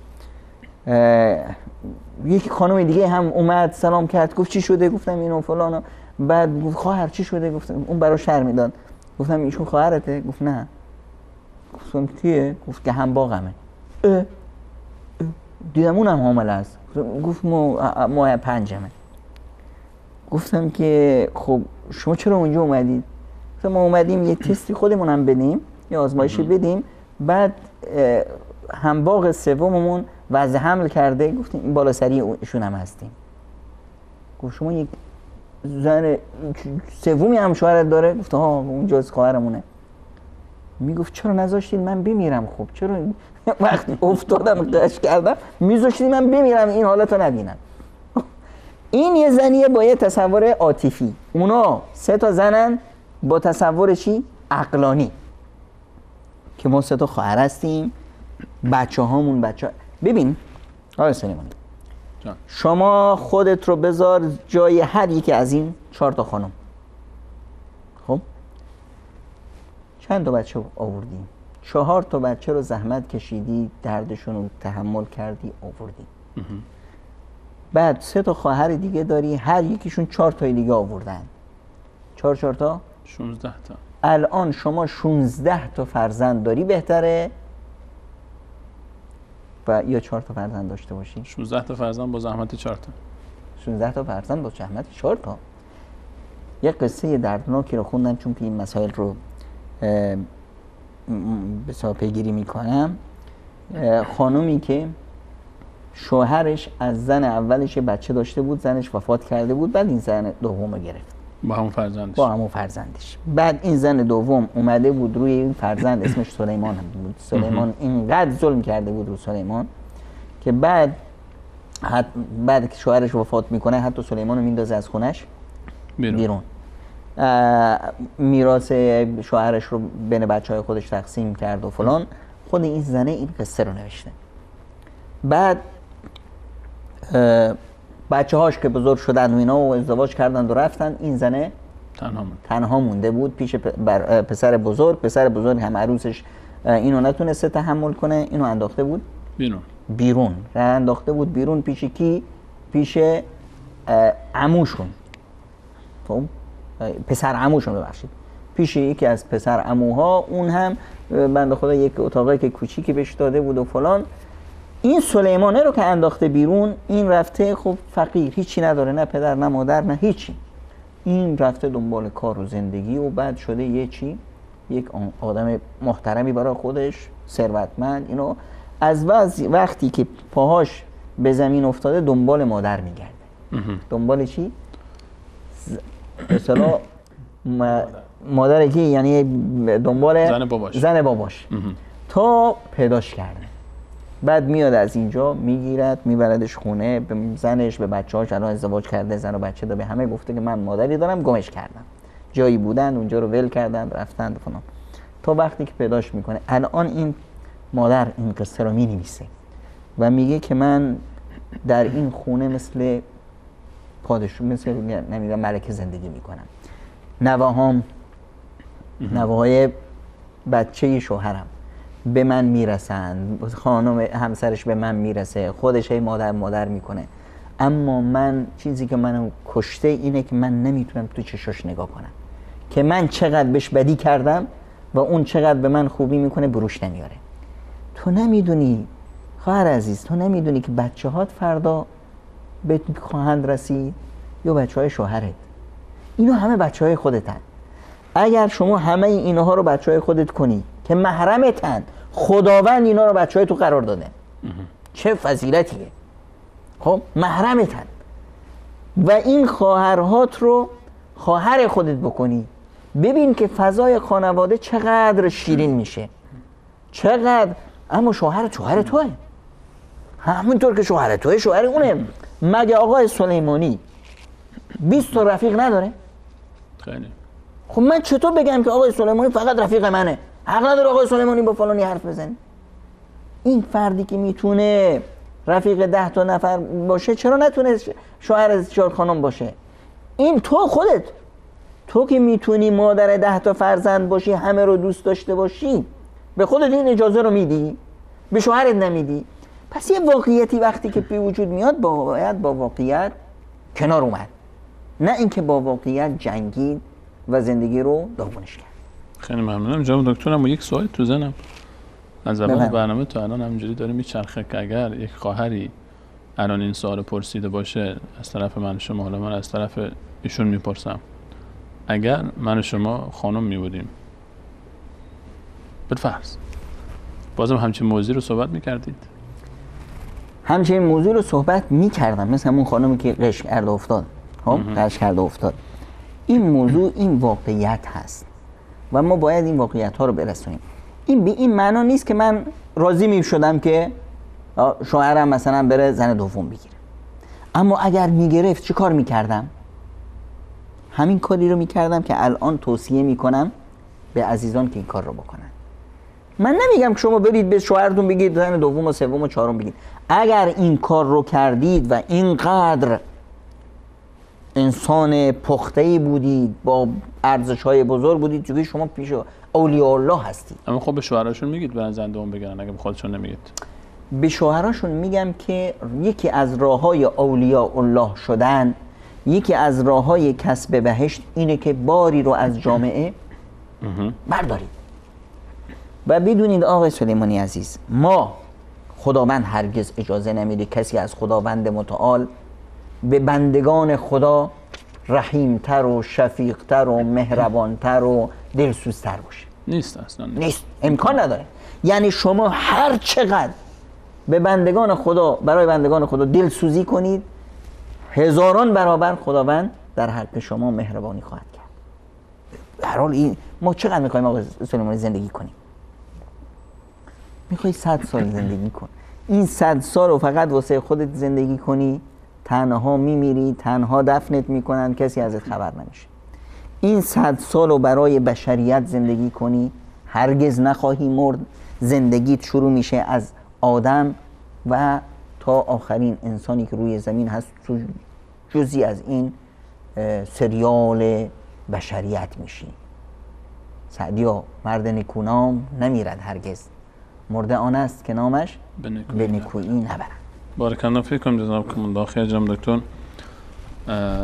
یک خانم دیگه هم اومد سلام کرد، گفت چی شده؟ گفتم اینو فلانو. بعد گفت خواهر چی شده؟ گفتم اون برای شرم میداد. گفتم ایشون خواهرته؟ گفت نه. گفتم کیه؟ گفت که هم باغمه. دیدم اونم حامله است. گفت ماه پنجمه. گفتم که خب شما چرا اونجا اومدید؟ گفتم ما اومدیم یه تستی خودمون هم بدیم، یه آزمایشی بدیم، بعد همباغ سوممون وضع حمل کرده. گفتیم این بالا سری ایشون هم هستیم. گفت شما یک زن سومی هم شوهرت داره؟ گفت ها اون جز خواهرمونه. میگفت چرا نذاشتید من بمیرم؟ خب چرا وقتی افتادم قش کردم میذاشتید من بمیرم این حالتو نبینم؟ این یه زنیه با یه تصور عاطفی، اونا 3 تا زنن با تصور چی؟ عقلانی، که ما 3 تا خواهر هستیم، بچه هامون ببین آقای سلیمانی شما خودت رو بذار جای هر یکی از این 4 تا خانم. خب چند تا بچه آوردی؟ 4 تا بچه رو زحمت کشیدی، دردشون رو تحمل کردی، آوردی. بعد 3 تا خواهر دیگه داری، هر یکیشون 4 تا دیگه آوردن. 4 تا 16 تا. الان شما 16 تا فرزند داری، بهتره و یا 4 تا فرزند داشته باشی؟ 16 تا فرزند با زحمت 4 تا. 16 تا فرزند با زحمت 4 تا. یه قصه دردناکی رو خوندم چون که این مسائل رو بسیار پیگیری میکنم. خانومی که شوهرش از زن اولش بچه داشته بود، زنش وفات کرده بود، بعد این زن دوم رو گرفت با همون فرزندش. بعد این زن دوم اومده بود روی این فرزند، اسمش سلیمان هم بود. سلیمان اینقدر ظلم کرده بود رو سلیمان که بعد که شوهرش وفات میکنه حتی سلیمان رو میندازه از خونش بیرون. میراث شوهرش رو بین بچهای خودش تقسیم کرد و فلان. خود این زنه این قصه رو نوشته. بعد بچه هاش که بزرگ شدن و اینا و ازدواج کردن و رفتن، این زنه تنها مونده بود پیش پسر بزرگ هم عروسش اینو نتونسته تحمل کنه، اینو انداخته بود بیرون انداخته بود بیرون. پیش کی؟ پیش عموشون. خب پسر عموشون، ببخشید، پیش یکی از پسر عموها. اون هم بنده خدا یک اتاقی که کوچیکی بهش داده بود و فلان. این سلیمانه رو که انداخته بیرون، این رفته خب فقیر، هیچی نداره، نه پدر نه مادر نه هیچی. این رفته دنبال کار و زندگی و بعد شده یک آدم محترمی برای خودش، ثروتمند. اینو از وقتی که پاهاش به زمین افتاده دنبال مادر میگرده. دنبال چی؟ مثلا مادر کی؟ یعنی دنبال زن باباش تا پیداش کرده. بعد میاد از اینجا میگیرد میبردش خونه، به زنش به بچه‌هاش، الان ازدواج کرده، زن و بچه داره، به همه گفته که من مادری دارم، گمش کردم. جایی بودن اونجا رو ول کردن رفتن فلان. تا وقتی که پیداش میکنه، الان این مادر این قصه رو مینویسه و میگه که من در این خونه مثل پادشاه، مثل نمیدونم ملکه زندگی میکنم. نواهام، نواهای بچه شوهرم به من میرسن، خانم همسرش به من میرسه، خودش هی مادر میکنه، اما من چیزی که منو کشته اینه که من نمیتونم تو چشاش نگاه کنم که من چقدر بهش بدی کردم و اون چقدر به من خوبی میکنه بروش نمیاره. تو نمیدونی خواهر عزیز، تو نمیدونی که بچه هات فردا به خواهند رسید یا بچه های شوهرت. اینو همه بچه های خودتن. اگر شما همه اینها رو بچه های خودت کنی که محرمتن، خداوند اینا رو بچه های تو قرار داده، چه فضیلتیه. خب محرمتن و این خواهرهات رو خواهر خودت بکنی، ببین که فضای خانواده چقدر شیرین میشه، چقدر. اما شوهر توه، همونطور که شوهر توه شوهر اونه. مگه آقای سلیمانی 20 تا رفیق نداره؟ خیلی. خب من چطور بگم که آقای سلیمانی فقط رفیق منه؟ حق نداره آقای سلیمانی با فلانی حرف بزنه. این فردی که میتونه رفیق 10 تا نفر باشه چرا نتونه شوهر 4 خانم باشه؟ این تو خودت، تو که میتونی مادر 10 تا فرزند باشی، همه رو دوست داشته باشی، به خودت این اجازه رو میدی، به شوهرت نمیدی. پس یه واقعیتی وقتی که به وجود میاد باید با واقعیت کنار اومد، نه اینکه با واقعیت جنگید و زندگی رو داغونش کرد. خیلی ممنونم جناب دکترم. و یک سوال تو ذهنم از اول برنامه تا الان همینجوری داره میچرخه که اگر یک خواهری الان این سوال پرسیده باشه از طرف من شما، حالا من از طرف ایشون میپرسم، اگر من و شما خانم میبودیم بالفرض، بازم همچین موضوعی رو صحبت میکردید؟ همچین موضوع رو صحبت میکردم، مثل همون خانمی که قش کرده افتاد. خب قش کرده افتاد. این موضوع این واقعیت هست و ما باید این واقعیت ها رو برسونیم. این به این معنا نیست که من راضی میشدم که شوهرم مثلا بره زن دوم بگیره، اما اگر میگرفت چه کار میکردم؟ همین کاری رو میکردم که الان توصیه میکنم به عزیزان که این کار رو بکنن. من نمیگم که شما برید به شوهرتون بگید زن دوم و سوم و چهارم بگید. اگر این کار رو کردید و اینقدر انسان پخته‌ای بودید، با ارزش‌های بزرگ بودید، چون شما پیش اولیاء الله هستید. اما خب به شوهراشون میگید برن زن دوم بگیرن، اگه به خودشون نمیگید؟ به شوهراشون میگم که یکی از راه‌های اولیاء الله شدن، یکی از راه‌های کسب بهشت اینه که باری رو از جامعه بردارید. و بدونید آقای سلیمانی عزیز، ما خداوند هرگز اجازه نمیده کسی از خداوند متعال به بندگان خدا رحیمتر و شفیقتر و مهربانتر و دلسوزتر باشه. نیست اصلا، نیست، امکان نداره. یعنی شما هر چقدر به بندگان خدا، برای بندگان خدا دلسوزی کنید، هزاران برابر خداوند در حق شما مهربانی خواهد کرد. به هر حال این ما چقدر میخوایم آقای سلیمانی زندگی کنیم؟ میخوای 100 سال زندگی کن. این 100 سال رو فقط واسه خودت زندگی کنی، تنها میمیری، تنها دفنت میکنن، کسی ازت خبر نمیشه. این 100 سال رو برای بشریت زندگی کنی، هرگز نخواهی مرد. زندگیت شروع میشه از آدم و تا آخرین انسانی که روی زمین هست، جزئی از این سریال بشریت میشی. سعدیا مرد نکونام نمیرد هرگز، مرده آن است که نامش به نکویی نبرد. بارک الله فیکم، جزاکم الله خیر جناب دکتر.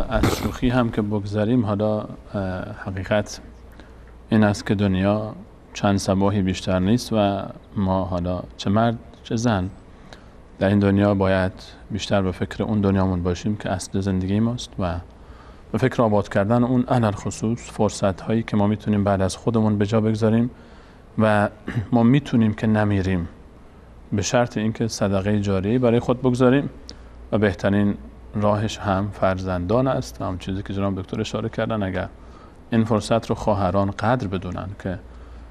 از شوخی هم که بگذاریم، حالا حقیقت این است که دنیا چند صباحی بیشتر نیست و ما حالا چه مرد چه زن در این دنیا باید بیشتر به فکر اون دنیامون باشیم که اصل زندگی ماست و به فکر آباد کردن اون علل خصوص فرصت هایی که ما میتونیم بعد از خودمون به جا بگذاریم و ما میتونیم که نمیریم، به شرط اینکه صدقه جاریه برای خود بگذاریم و بهترین راهش هم فرزندان است. هم چیزی که جناب دکتر اشاره کردن، اگر این فرصت رو خواهران قدر بدونن که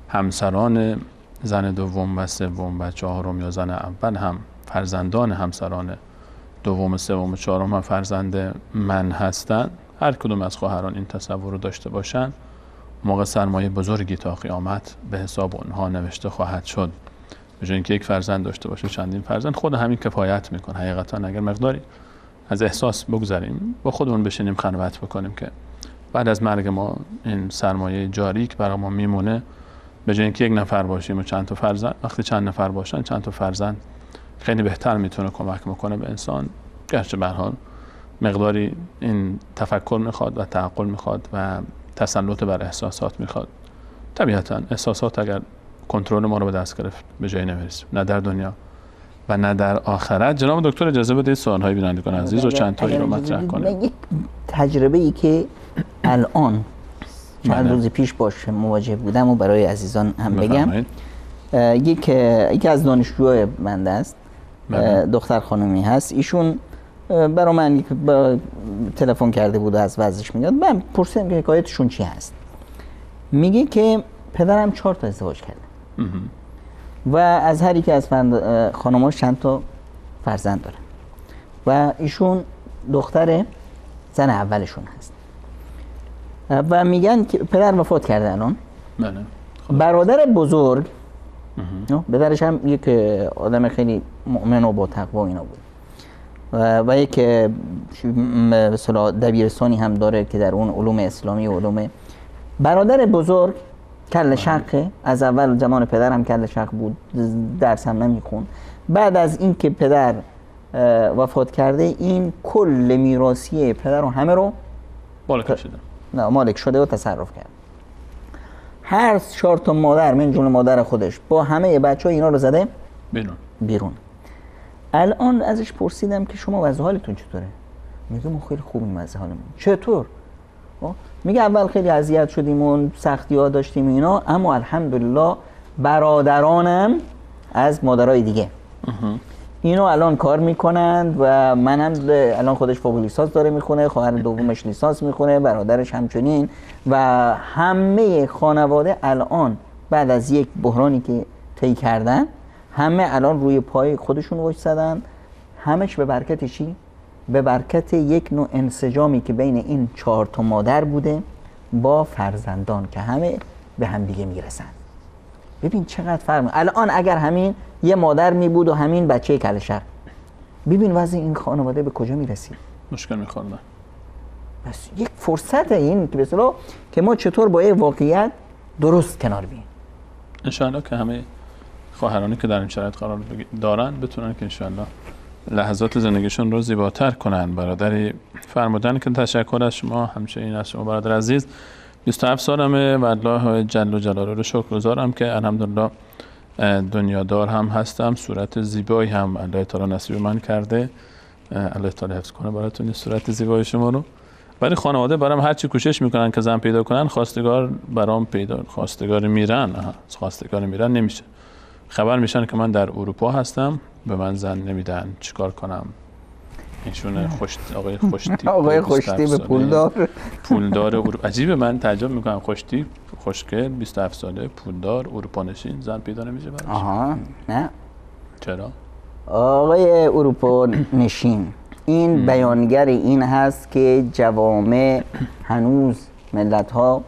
همسران زن دوم و سوم و چهارم یا زن اول هم فرزندان همسران دوم، سوم و چهارم هم فرزند من هستند، هر کدوم از خواهران این تصور رو داشته باشن، موقع سرمایه بزرگی تا قیامت به حساب اونها نوشته خواهد شد. به جای اینکه یک فرزند داشته باشه چندین فرزند، خود همین کفایت میکنه. حقیقتا اگر مقداری از احساس بگذاریم، با خودمون بشینیم خلوت بکنیم که بعد از مرگ ما این سرمایه جاری که برای ما میمونه، به جای اینکه یک نفر باشیم و چند تا فرزند، وقتی چند نفر باشن چند تا فرزند خیلی بهتر میتونه کمک میکنه به انسان. گرچه به هر حال مقداری این تفکر میخواد و تعقل میخواد و تسلط بر احساسات میخواد. طبیعتا احساسات اگر کنترل ما رو به دست گرفت به جایی نمیرسیم، نه در دنیا و نه در آخرت. جناب دکتر اجازه بدید سوال‌های بینندگان عزیز رو چند تایی رو مطرح کنیم. یک تجربه‌ای که الان چند روز پیش باش مواجه بودم و برای عزیزان هم بگم. یکی از دانشجوهای بنده است، دختر خانومی هست، ایشون برای من تلفن کرده بود و از وضعش میگه. من پرسیدم که حکایتشون چی هست. میگه که پدرم 4 تا ازدواج کرده و از هر یک از خانم‌هاش چند تا فرزند داره و ایشون دختر زن اولشون هست و میگن که پدر وفات کرده الان. بله. برادر بزرگ پدرش هم یک آدم خیلی مؤمن و با تقوا اینا بود و یک مثلا دبیرستانی هم داره که در اون علوم اسلامی و علوم. برادر بزرگ کله شقه، از اول زمان پدر هم کله شق بود، درس هم نمیخون. بعد از این که پدر وفات کرده این کل میراثی پدر رو همه رو مالک شده و تصرف کرد. هر 4 تا مادر من جمله مادر خودش با همه بچه‌ها اینا رو زده بیرون. الان ازش پرسیدم که شما وضع حالتون چطوره؟ میگه ما خیلی خوبیم وضع حالمون. چطور؟ میگه اول خیلی اذیت شدیم و سختی‌ها داشتیم اینا، اما الحمدلله برادرانم از مادرای دیگه اینو الان کار میکنند و منم الان خودش فوق لیسانس داره میخونه، خواهر دومش لیسانس میخونه، برادرش همچنین و همه خانواده الان بعد از یک بحرانی که طی کردن همه الان روی پای خودشون وایسادن. همش به برکت چی؟ به برکت یک نوع انسجامی که بین این 4 تا مادر بوده با فرزندان که همه به هم دیگه میرسن. ببین چقدر فرق. الان اگر همین یه مادر می بود و همین بچه کله شق، ببین وضع این خانواده به کجا میرسید. مشکل میخوردن. بس یک فرصت این که مثلا که ما چطور با یه واقعیت درست کنار بیاییم. انشاءالله که همه خواهرانی که در این شرایط قرار دارن بتونن که انشاءالله لحظات زندگیشون رو زیباتر کنن. برادری فرمودن که تشکر از شما، همچنین از شما برادر عزیز. 27 سالمه و الله جل جلاله رو شکرگزارم که الحمدلله دنیادار هم هستم، صورت زیبایی هم الله تعالی نصیب من کرده. الله تعالی حفظ کنه براتون صورت زیبای شما رو. ولی خانواده برام هر چی کوشش میکنن که زن پیدا کنن، خواستگار برام پیدا، خواستگار میرن نمیشه. خبر میشن که من در اروپا هستم، به من زن نمیدن، چیکار کنم؟ ایشون آقای خوشتی به پولدار عجیبه، من تعجب میکنم. خوشگل 27 ساله پولدار اروپا نشین زن پیدا نمیشه براش. آها نه چرا؟ آقای اروپا نشین این بیانگر این هست که جوامع هنوز ملت ها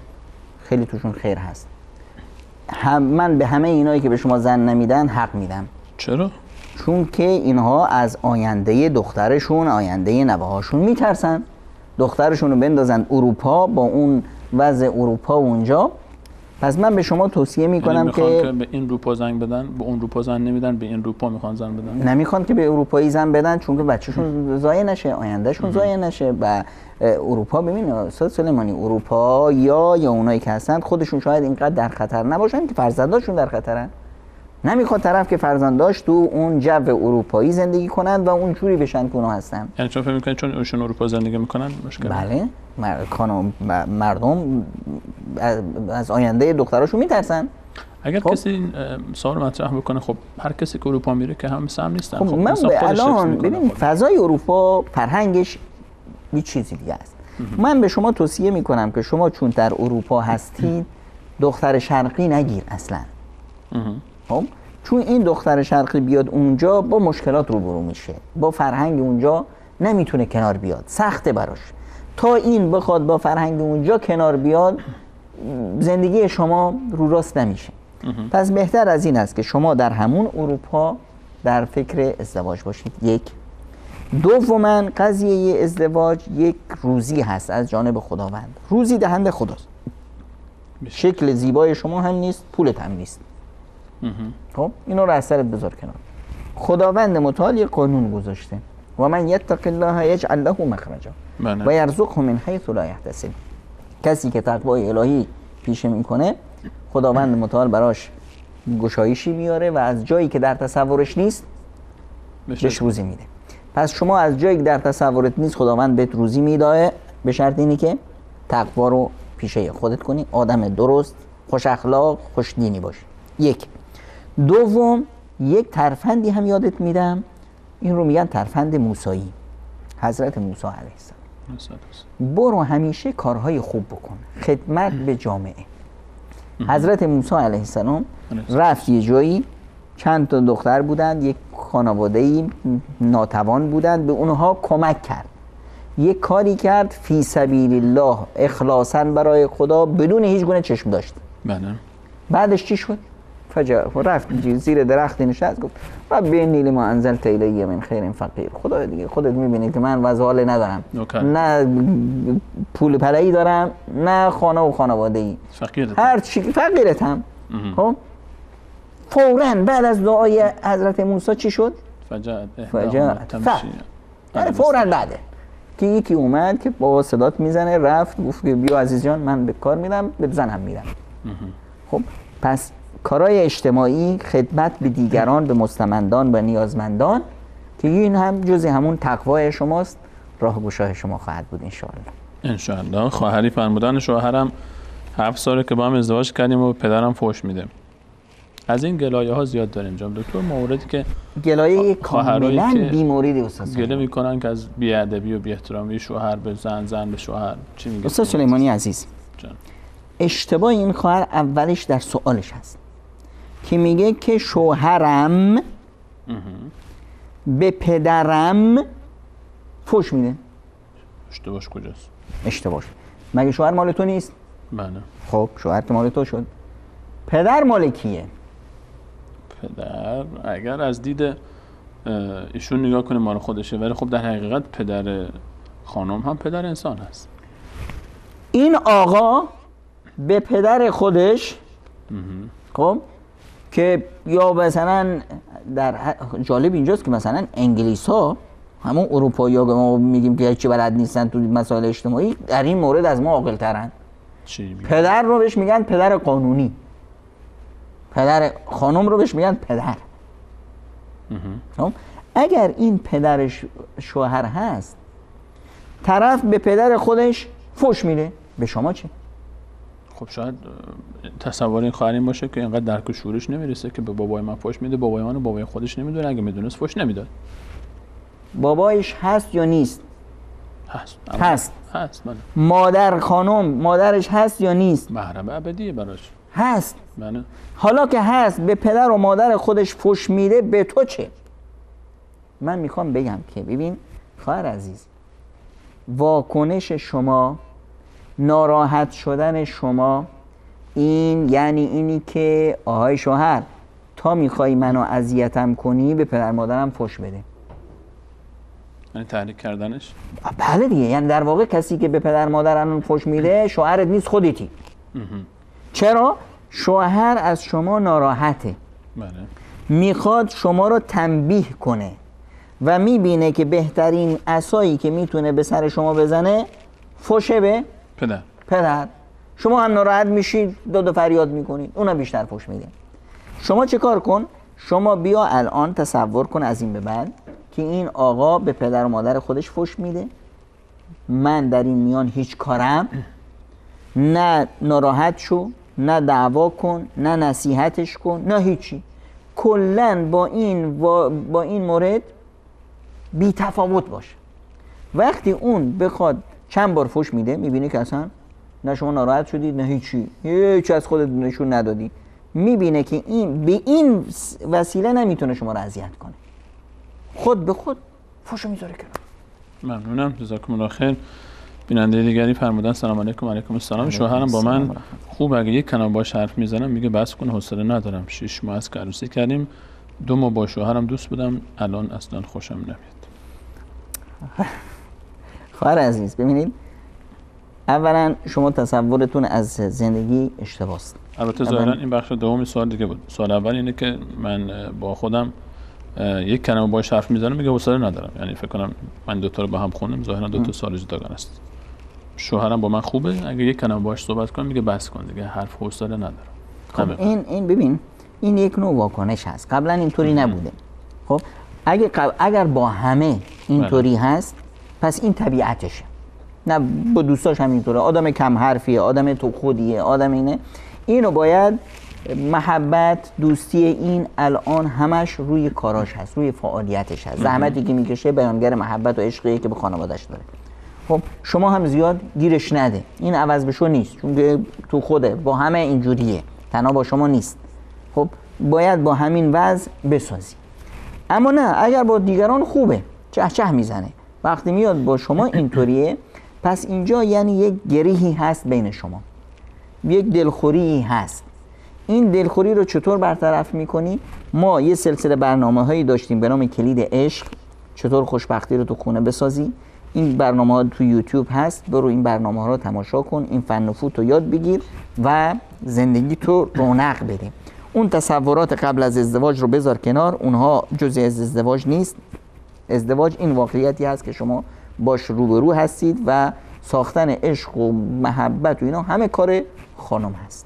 خیلی توشون خیر هست. من به همه اینایی که به شما زن نمیدن حق میدم. چرا؟ چون که اینها از آینده دخترشون، آینده نوه‌هاشون میترسن. دخترشون رو بندازن اروپا با اون وضع اروپا اونجا. پس من به شما توصیه میکنم که به این اروپا زن بدن، به اون اروپا زن نمیدن، به این اروپا میخوان زن بدن. نمیخوان که به اروپایی زن بدن چون که بچه‌شون ضایع نشه، آیندهشون ضایع نشه. و اروپا ببین استاد سلیمانی، اروپا یا اونایی که هستن خودشون شاید اینقدر در خطر نباشن که فرزنداشون در خطرن. نمیخواد طرف که فرزنداش تو اون جو اروپایی زندگی کنند و اون جوری بشن که اونا هستن. یعنی چون فکر می‌کنید چون ایشون اروپا زندگی میکنن مشکل؟ بله، مردم از آینده دختراشون میترسن. اگر کسی سوال مطرح بکنه خب هر کسی که اروپا میره که هم سم نیستن. خب من الان ببین فضای اروپا فرهنگش یه چیزی دیگه است. من به شما توصیه میکنم که شما چون در اروپا هستید دختر شرقی نگیر اصلا. خب چون این دختر شرقی بیاد اونجا با مشکلات روبرو میشه، با فرهنگ اونجا نمیتونه کنار بیاد، سخته براش. تا این بخواد با فرهنگ اونجا کنار بیاد زندگی شما رو راست نمیشه. پس بهتر از این است که شما در همون اروپا در فکر ازدواج باشید. یک دوما قضیه ازدواج یک روزی هست از جانب خداوند. روزی دهنده خداست. شکل زیبای شما هم نیست، پولت هم نیست. خب اینو رو از سرت بذار کنار. خداوند متعال یک قانون گذاشته: و من یتق الله یجعل له مخرجا و یرزقه من حیث لا یحتسب. کسی که تقوای الهی پیشه میکنه، خداوند متعال براش گشایشی میاره و از جایی که در تصورش نیست بهش روزی میده. پس شما از جایی که در تصورت نیست خداوند بهت روزی میده، به شرط اینی که تقوا رو پیشه خودت کنی، آدم درست، خوش اخلاق، خوش دینی باشی. یک. دوم، یک ترفندی هم یادت میدم، این رو میگن ترفند موسایی، حضرت موسی علیه السلام. برو همیشه کارهای خوب بکن، خدمت به جامعه. حضرت موسی علیه السلام رفت یه جایی، چند تا دختر بودند، یک خانواده‌ای ناتوان بودند، به اونها کمک کرد، یک کاری کرد فی سبیل الله اخلاصاً برای خدا بدون هیچ گونه چشم داشت. بعدش چی شد؟ رفت زیر درخت نشست، گفت رب انی لما انزلت الی من خیر فقیر. خدا دیگه خودت میبینی که من وضع حال ندارم، نه پول پله‌ای دارم، نه خانه و خانواده‌ای، هر چی فقیرتم. خب فوراً بعد از دعای حضرت موسی چی شد؟ فجاءت فوراً بعده که یکی اومد که با صدات میزنه، رفت گفت که بیا عزیز جان من به کار میرم، به زنم میرم. خب پس کارهای اجتماعی، خدمت به دیگران، به مستمندان و نیازمندان، که این هم جزء همون تقوای شماست، راهگشای شما خواهد بود انشاءالله. خواهری فرمودن شوهرم 7 ساله که با هم ازدواج کردیم و پدرم فحش میده. از این گلایه ها زیاد داره اینجا دکتر، موردی که گلایه کاملا بی‌موردی استاد گله میکنن که از بی‌ادبی و بی‌احترامی شوهر به زن، زن به شوهر. چی میگه استاد سلیمانی عزیز؟ اشتباه این خواهر اولش در سوالش هست که میگه که شوهرم به پدرم فحش میده. اشتباهش کجاست؟ اشتباهش مگه شوهر مال تو نیست؟ بله. خب شوهر که مال تو شد، پدر مال کیه؟ پدر اگر از دید ایشون نگاه کنه مال خودشه، ولی خب در حقیقت پدر خانم هم پدر انسان هست. این آقا به پدر خودش خب که یا مثلا در جالب اینجاست که مثلا انگلیس ها، همون اروپایی ها که ما میگیم که هیچی بلد نیستن تو مسائل اجتماعی، در این مورد از ما عاقل ترن. پدر رو بهش میگن پدر قانونی، پدر خانم رو بهش میگن پدر. اگر این پدرش شوهر هست، طرف به پدر خودش فحش میده، به شما چه؟ خب شاید تصور این خواهر این باشه که اینقدر درک و شعورش نمیرسه که به بابای من فحش میده، بابای من و بابای خودش نمیدونه، اگه میدونست فحش نمیداد. بابایش هست یا نیست؟ هست. بله. مادر خانم مادرش هست یا نیست؟ محرم ابدیه براش. هست. بله. حالا که هست به پدر و مادر خودش فحش میده، به تو چه؟ من میخوام بگم که ببین خواهر عزیز، واکنش شما، ناراحت شدن شما، این یعنی اینی که آهای شوهر تا میخوای منو اذیتم کنی به پدر مادرم فحش بده. یعنی تحریک کردنش؟ بله دیگه، یعنی در واقع کسی که به پدر مادرم فحش میده شوهرت نیست، خودتی. چرا؟ شوهر از شما ناراحته. بله. میخواد شما رو تنبیه کنه و میبینه که بهترین عصایی که میتونه به سر شما بزنه فحش به پدر. شما هم ناراحت میشید، داد و فریاد میکنید، اونم بیشتر فحش میده. شما چه کار کن؟ شما بیا الان تصور کن از این به بعد که این آقا به پدر و مادر خودش فحش میده، من در این میان هیچ کارم، نه ناراحت شو، نه دعوا کن، نه نصیحتش کن، نه هیچی، کلن با این مورد بی تفاوت باشه. وقتی اون بخواد چند بار فحش میده، میبینی که اصلا نه شما ناراحت شدید نه هیچی از خودت نشون ندادی، میبینه که این به این وسیله نمیتونه شما رو اذیت کنه، خود به خود فحشو میذاره کنار. ممنونم، جزاکم الله خیر. بیننده دیگری فرمودن سلام علیکم. علیکم السلام. شوهرم با من خوب اگه یک کلمه باش حرف میزنم میگه بس کن، حوصله ندارم. 6 ماه است که عروسی کردیم، 2 ماه با شوهرم دوست بودم، الان اصلا خوشم نمیاد. خواهر عزیز ببینید، اولا شما تصورتون از زندگی اشتباه است. البته ظاهرا این بخش دومی سوال دیگه بود. سوال اول اینه که من با خودم یک کلمه باهاش حرف میزنم میگه حوصله ندارم، یعنی فکر کنم من دو تا رو با هم خوندم، ظاهرا دو تا سوال جداگانه است. شوهرم با من خوبه، اگه یک کلمه باهاش صحبت کنم میگه بس کن دیگه، حرف حوصله ندارم. خب این ببین، این یک نوع واکنش هست، قبلا اینطوری نبوده. خب اگر با همه اینطوری هست، پس این طبیعتشه. نه با دوستاش هم اینطوره، آدم کم حرفیه، آدم تو خودیه، آدم اینه. اینو باید محبت، دوستی این الان همش روی کاراش هست، روی فعالیتش هست. زحمتی که میکشه بیانگر محبت و عشقیه که به خانواده‌اش داره. خب شما هم زیاد گیرش نده، این عوض بشو نیست، چون که تو خوده با همه اینجوریه، تنها با شما نیست. خب باید با همین وضع بسازی. اما نه، اگر با دیگران خوبه، چه میزنه، وقتی میاد با شما اینطوریه، پس اینجا یعنی یک گریهی هست بین شما، یک دلخوری هست. این دلخوری رو چطور برطرف میکنی؟ ما یه سلسله برنامه هایی داشتیم به نام کلید عشق، چطور خوشبختی رو تو خونه بسازی. این برنامه ها تو یوتیوب هست، برو این برنامه ها رو تماشا کن، این فن و فوت رو یاد بگیر و زندگی تو رونق بده. اون تصورات قبل از ازدواج رو بذار کنار، اونها جزئی از ازدواج نیست. ازدواج این واقعیتی هست که شما باش روبرو هستید و ساختن عشق و محبت و اینا همه کار خانم هست.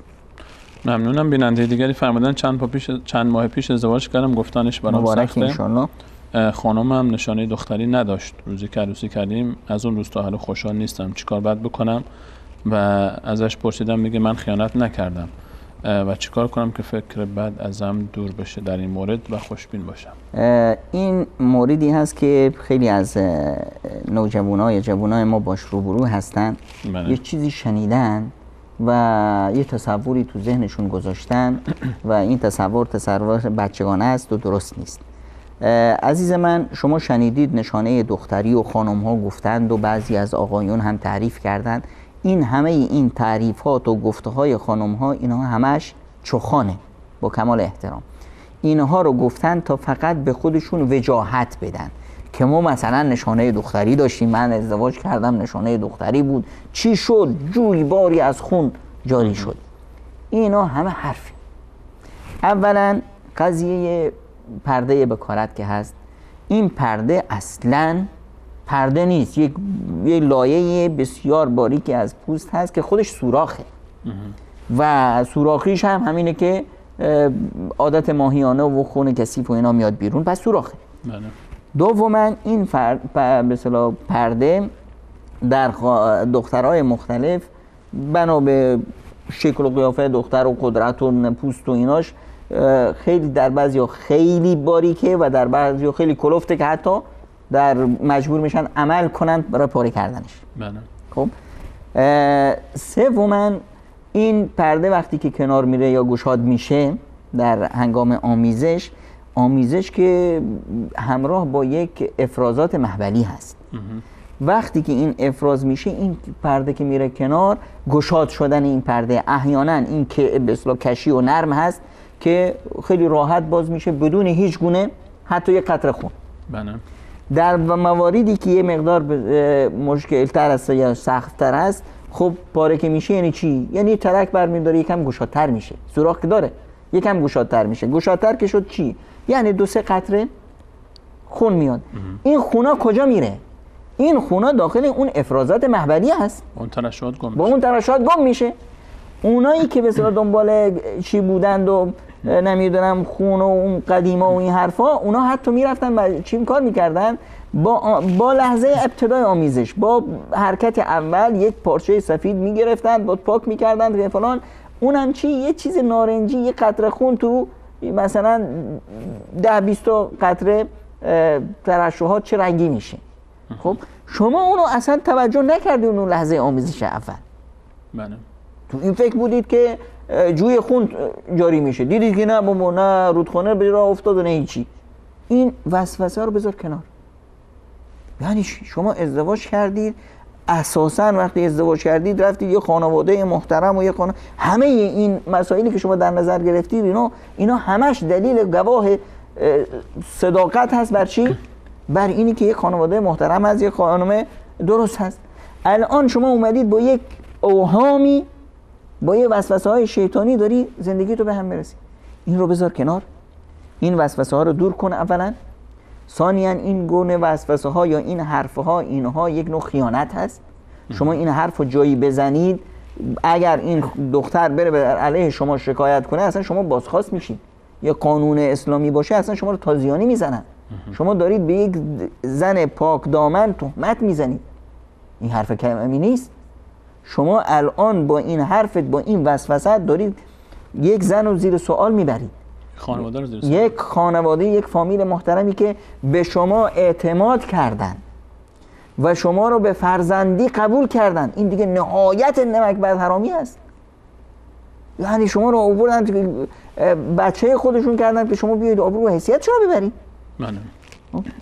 ممنونم. بیننده دیگری فرمودن چند ماه پیش ازدواج کردم، گفتنش برام سخته. انشالله. خانمم نشانه دختری نداشت. روزی که عروسی کردیم از اون روز تا حالا خوشحال نیستم، چیکار باید بکنم؟ و ازش پرسیدم، میگه من خیانت نکردم و چیکار کنم که فکر بد ازم دور بشه در این مورد و خوشبین باشم. این موردی هست که خیلی از نوجوانای جوانای ما باش روبرو هستن. یه چیزی شنیدن و یه تصوری تو ذهنشون گذاشتن و این تصور بچگانه است و درست نیست. عزیز من، شما شنیدید نشانه دختری و خانم ها گفتند و بعضی از آقایون هم تعریف کردند. این همه این تعریفات و گفته های خانم ها، اینها همش چخانه، با کمال احترام. اینها رو گفتن تا فقط به خودشون وجاهت بدن که ما مثلا نشانه دختری داشتیم، من ازدواج کردم نشانه دختری بود، چی شد؟ جوی باری از خون جاری شد. اینا همه حرفی. اولا قضیه پرده بکارت که هست، این پرده اصلاً پرده نیست، یک لایه بسیار باریکی از پوست هست که خودش سوراخه و سوراخیش هم همینه که عادت ماهیانه و خون کثیف و اینا میاد بیرون، پس سوراخه. دوما این مثلا پرده در دخترهای مختلف بنا به شکل و قیافه دختر و قدرت و پوست و ایناش خیلی در بعضیا خیلی باریکه و در بعضیا خیلی کلفته که حتی در مجبور میشن عمل کنن برای پاره کردنش. خب سوما این پرده وقتی که کنار میره یا گشاد میشه در هنگام آمیزش که همراه با یک افرازات محولی هست. وقتی که این افراز میشه، این پرده که میره کنار، گشاد شدن این پرده احیانا این که به اصطلاح کشی و نرم هست که خیلی راحت باز میشه بدون هیچ گونه حتی یک قطره خون. در مواردی که یه مقدار مشکل تر است یا سخت تر است، خب پاره که میشه یعنی چی؟ یعنی ترک برمی‌داره، یکم گشادتر میشه، سوراخ که داره یکم گشادتر میشه. گشادتر که شد چی؟ یعنی 2-3 قطره خون میاد. این خونا کجا میره؟ این خونا داخل اون افرازات محولی هست، اون ترشحات گم میشه. با اون ترشحات گم میشه. اونایی که به اصطلاح دنبال چی بودند و نمیدونم خون و اون قدیما و این حرفا، اونا حتی میرفتن چی کار میکردن؟ با لحظه ابتدای آمیزش، با حرکت اول یک پارچه سفید میگرفتن، با پاک میکردن و فلان، اونم چی؟ یه چیز نارنجی، یه قطره خون تو مثلا 10-20 قطره ترشحات چه رنگی میشه. خب شما اونو اصلا توجه نکردید اون لحظه آمیزش اول. تو این فکر بودید که جوی خون جاری میشه، دیدید که نه رودخانه به راه افتاد و نه هیچی. این وسوسه رو بذار کنار. یعنی شما ازدواج کردید، اساساً وقتی ازدواج کردید رفتید یه خانواده محترم و همه این مسائلی که شما در نظر گرفتید، اینا همش دلیل گواه صداقت هست بر چی؟ بر اینی که یک خانواده محترم هست، یک خانم درست هست. الان شما اومدید با یک اوهامی، با یک وسوسه های شیطانی داری زندگی تو به هم برسی. این رو بذار کنار، این وسوسه ها رو دور کن اولا. ثانیاً این گونه وسوسه ها یا این حرف ها، اینها یک نوع خیانت هست. شما این حرف رو جایی بزنید، اگر این دختر بره به علیه شما شکایت کنه، اصلا شما بازخواست میشید. یا قانون اسلامی باشه اصلا شما رو تازیانی میزنن. شما دارید به یک زن پاک دامن تهمت میزنید. این حرف کمی نیست. شما الان با این حرفت، با این وسوسه دارید یک زن رو زیر سوال میبرید. خانواده رو زیر سوال. یک خانواده، یک فامیل محترمی که به شما اعتماد کردن و شما رو به فرزندی قبول کردن، این دیگه نهایت نمک بر حرامی است. یعنی شما رو آوردن بچه خودشون کردن که شما بیاید آبرو و حیثیت چرا ببرید؟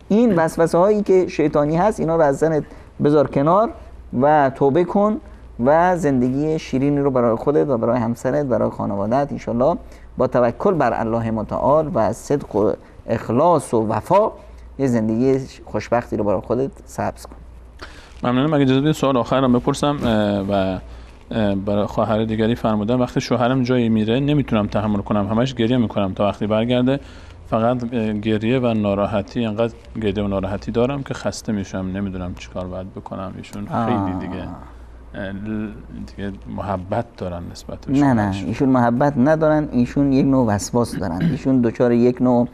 این وسوسه هایی که شیطانی هست، اینا رو از زنت بذار کنار و توبه کن و زندگی شیرینی رو برای خودت و برای همسرت، برای خانواده‌ات انشالله با توکل بر الله متعال و صدق و اخلاص و وفا یه زندگی خوشبختی رو برای خودت سبز کن. ممنونم. اگه اجازه بدید سوال آخرم بپرسم. و برای خواهر دیگری فرمودن وقتی شوهرم جایی میره نمیتونم تحمل کنم، همش گریه میکنم تا وقتی برگرده. فقط گریه و ناراحتی، انقدر گریه و ناراحتی دارم که خسته میشم، نمیدونم چیکار باید بکنم. ایشون خیلی دیگه محبت دارن نسبت به شوهرشون. نه ایشون محبت ندارن، ایشون یک نوع وسواس دارن. ایشون دچار یک نوع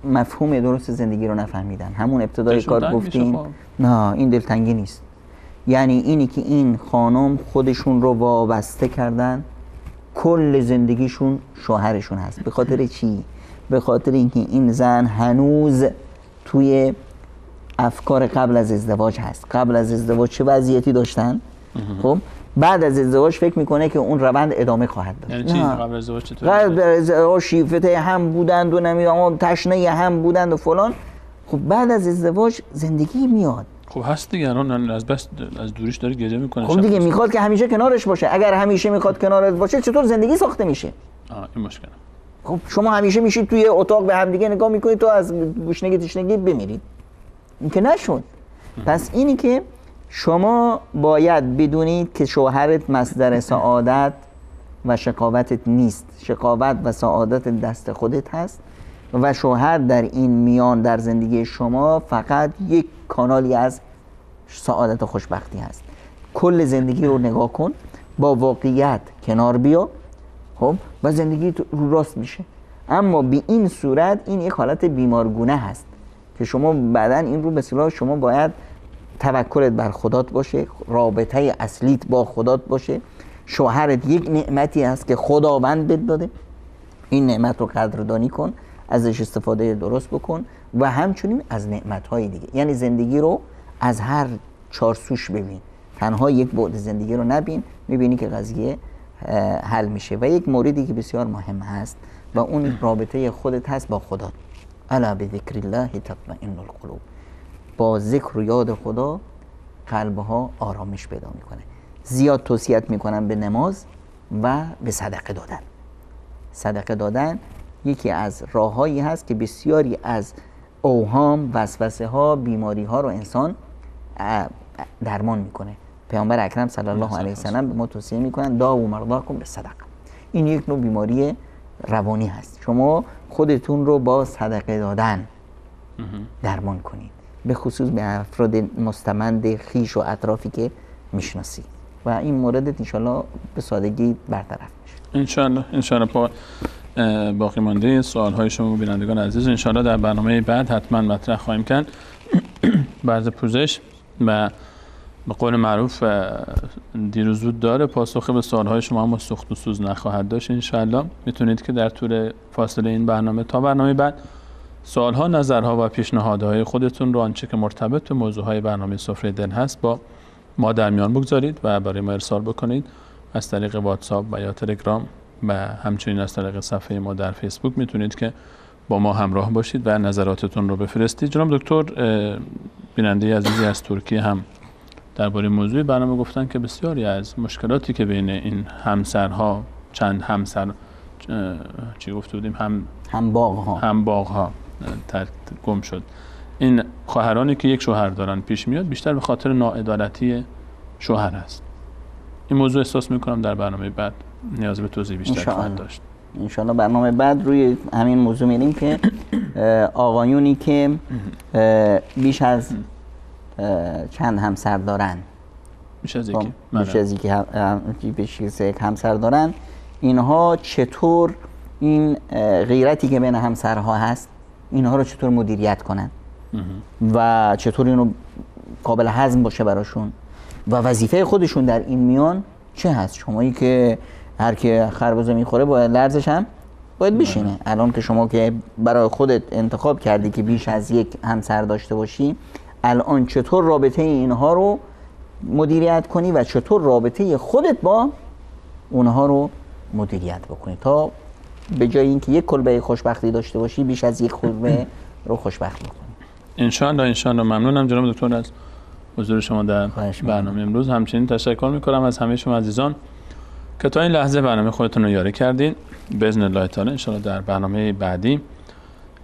مفهوم درست زندگی رو نفهمیدن. همون ابتدای کار گفتیم نه این دلتنگی نیست. یعنی اینی که این خانم خودشون رو وابسته کردن، کل زندگیشون شوهرشون هست. به خاطر چی؟ به خاطر اینکه این زن هنوز توی افکار قبل از ازدواج هست. قبل از ازدواج چه وضعیتی داشتن؟ خب بعد از ازدواج فکر میکنه که اون روند ادامه خواهد داشت. یعنی چی قبل از ازدواج چطور؟ قبل از ازدواج شیفته هم بودند و نمیدونم تشنه هم بودند و فلان. خب بعد از ازدواج زندگی میاد. خب هست دیگه، الان از بس از دوریش داره گریه میکنه. خب دیگه میخواد که همیشه کنارش باشه. اگر همیشه میخواد کنارت باشه چطور زندگی ساخته میشه؟ این مشکل. خب شما همیشه میشید توی اتاق به هم دیگه نگاه میکنید تو از گشنگی تشنگی بمیرید. این که نشد. پس اینی که شما باید بدونید که شوهرت مصدر سعادت و شقاوتت نیست. شقاوت و سعادت دست خودت هست و شوهر در این میان در زندگی شما فقط یک کانالی از سعادت و خوشبختی هست. کل زندگی رو نگاه کن، با واقعیت کنار بیا، خب و زندگی رو راست میشه. اما به این صورت این یک حالت بیمارگونه هست که شما بعداً این رو به اصطلاح شما باید توکلت بر خدات باشه، رابطه اصلیت با خدات باشه. شوهرت یک نعمتی هست که خداوند بهت داده، این نعمت رو قدردانی کن، ازش استفاده درست بکن و همچنین از نعمت‌های دیگه. یعنی زندگی رو از هر چار سوش ببین، تنها یک بعد زندگی رو نبین، میبینی که قضیه حل میشه. و یک موردی که بسیار مهم هست و اون رابطه خودت هست با خدا. الا بذکر الله تطمئن القلوب. با ذکر و یاد خدا قلبها آرامش پیدا میکنه. زیاد توصیت میکنم به نماز و به صدقه دادن. صدقه دادن یکی از راههایی هست که بسیاری از اوهام، وسوسه ها، بیماری ها رو انسان درمان میکنه. پیامبر اکرم صلی الله علیه و سلم به ما توصیه میکنن داو مرضاکم بالصدقه. این یک نوع بیماری روانی هست. شما خودتون رو با صدقه دادن درمان کنید، به خصوص به افراد مستمند خیش و اطرافی که میشناسید و این مورد انشالله به سادگی برطرف میشه. انشالله باقی مانده سوال های شما بینندگان عزیز انشالله در برنامه بعد حتما مطرح خواهیم کرد. بعض پوزش و به قول معروف دیر و زود داره، پاسخ به سوال های شما هم سوخت و سوز نخواهد داشت. انشالله میتونید که در طول فاصله این برنامه تا برنامه بعد سوال ها، نظرها و پیشنهادهای خودتون رو آنچه که مرتبط به موضوع های برنامه سفره دل هست با ما در میان بگذارید و برای ما ارسال بکنید از طریق واتساپ و یا تلگرام و همچنین از طریق صفحه ما در فیسبوک میتونید که با ما همراه باشید و نظراتتون رو بفرستید. جناب دکتر بیننده عزیزی از ترکیه هم درباره موضوع برنامه گفتن که بسیاری از مشکلاتی که بین این همسرها، چند همسر چی گفته بودیم، هم باغ ها گم شد، این خواهرانی که یک شوهر دارن پیش میاد بیشتر به خاطر ناعدالتی شوهر است. این موضوع احساس میکنم در برنامه بعد نیاز به توضیح بیشتر خواهد داشت. انشاءالله برنامه بعد روی همین موضوع میریم که آقایونی که بیش از چند همسر دارن، بیش از یکی، بیش از یک همسر دارن، اینها چطور این غیرتی که بین همسرها هست اینها رو چطور مدیریت کنن و چطور اینو قابل هضم باشه براشون و وظیفه خودشون در این میان چه هست. شمایی که هر که خربزه میخوره باید لرزش هم باید بشینه. الان که شما که برای خودت انتخاب کردی که بیش از یک همسر داشته باشی، الان چطور رابطه اینها رو مدیریت کنی و چطور رابطه خودت با اونها رو مدیریت بکنی تا به جای اینکه یک کلبه خوشبختی داشته باشی بیش از یک کلبه رو خوشبخت بکنی. انشاءالله ممنونم جناب دکتر از حضور شما در برنامه امروز. همچنین تشکر میکنم از همه شما عزیزان که تا این لحظه برنامه خودتون رو یاری کردین. باذن الله تعالی انشاءالله در برنامه بعدی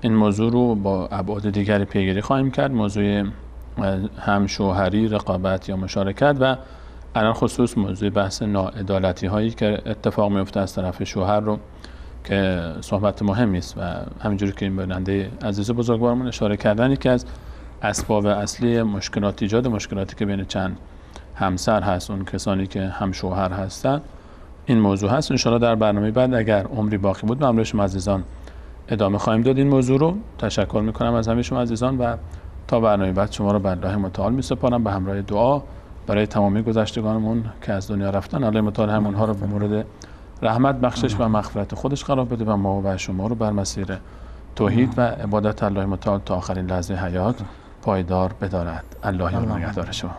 این موضوع رو با ابعاد دیگری پیگیری خواهیم کرد، موضوع همشوهری، رقابت یا مشارکت و الان خصوص موضوع بحث ناعدالتی هایی که اتفاق میفته از طرف شوهر رو که صحبت مهمی است و همینجوری که این بیننده عزیز بزرگوارمون اشاره کردن یکی از اسباب اصلی مشکلات، ایجاد مشکلاتی که بین چند همسر هست، اون کسانی که هم شوهر هستن، این موضوع هست. ان شاءالله در برنامه بعد اگر عمری باقی بود ممنون شما عزیزان ادامه خواهیم داد این موضوع رو. تشکر میکنم از همه شما عزیزان و تا برنامه بعد شما رو به الله متعال میسپارم به همراه دعا برای تمامی گذشتگانمون که از دنیا رفتن. الله متعال هم اونها رو به مورد رحمت، بخشش و مغفرت خودش قرار بده و ما و شما رو بر مسیر توحید و عبادت الله متعال تا آخرین لحظه حیات پایدار بدارد. الله یار نگهدار شما.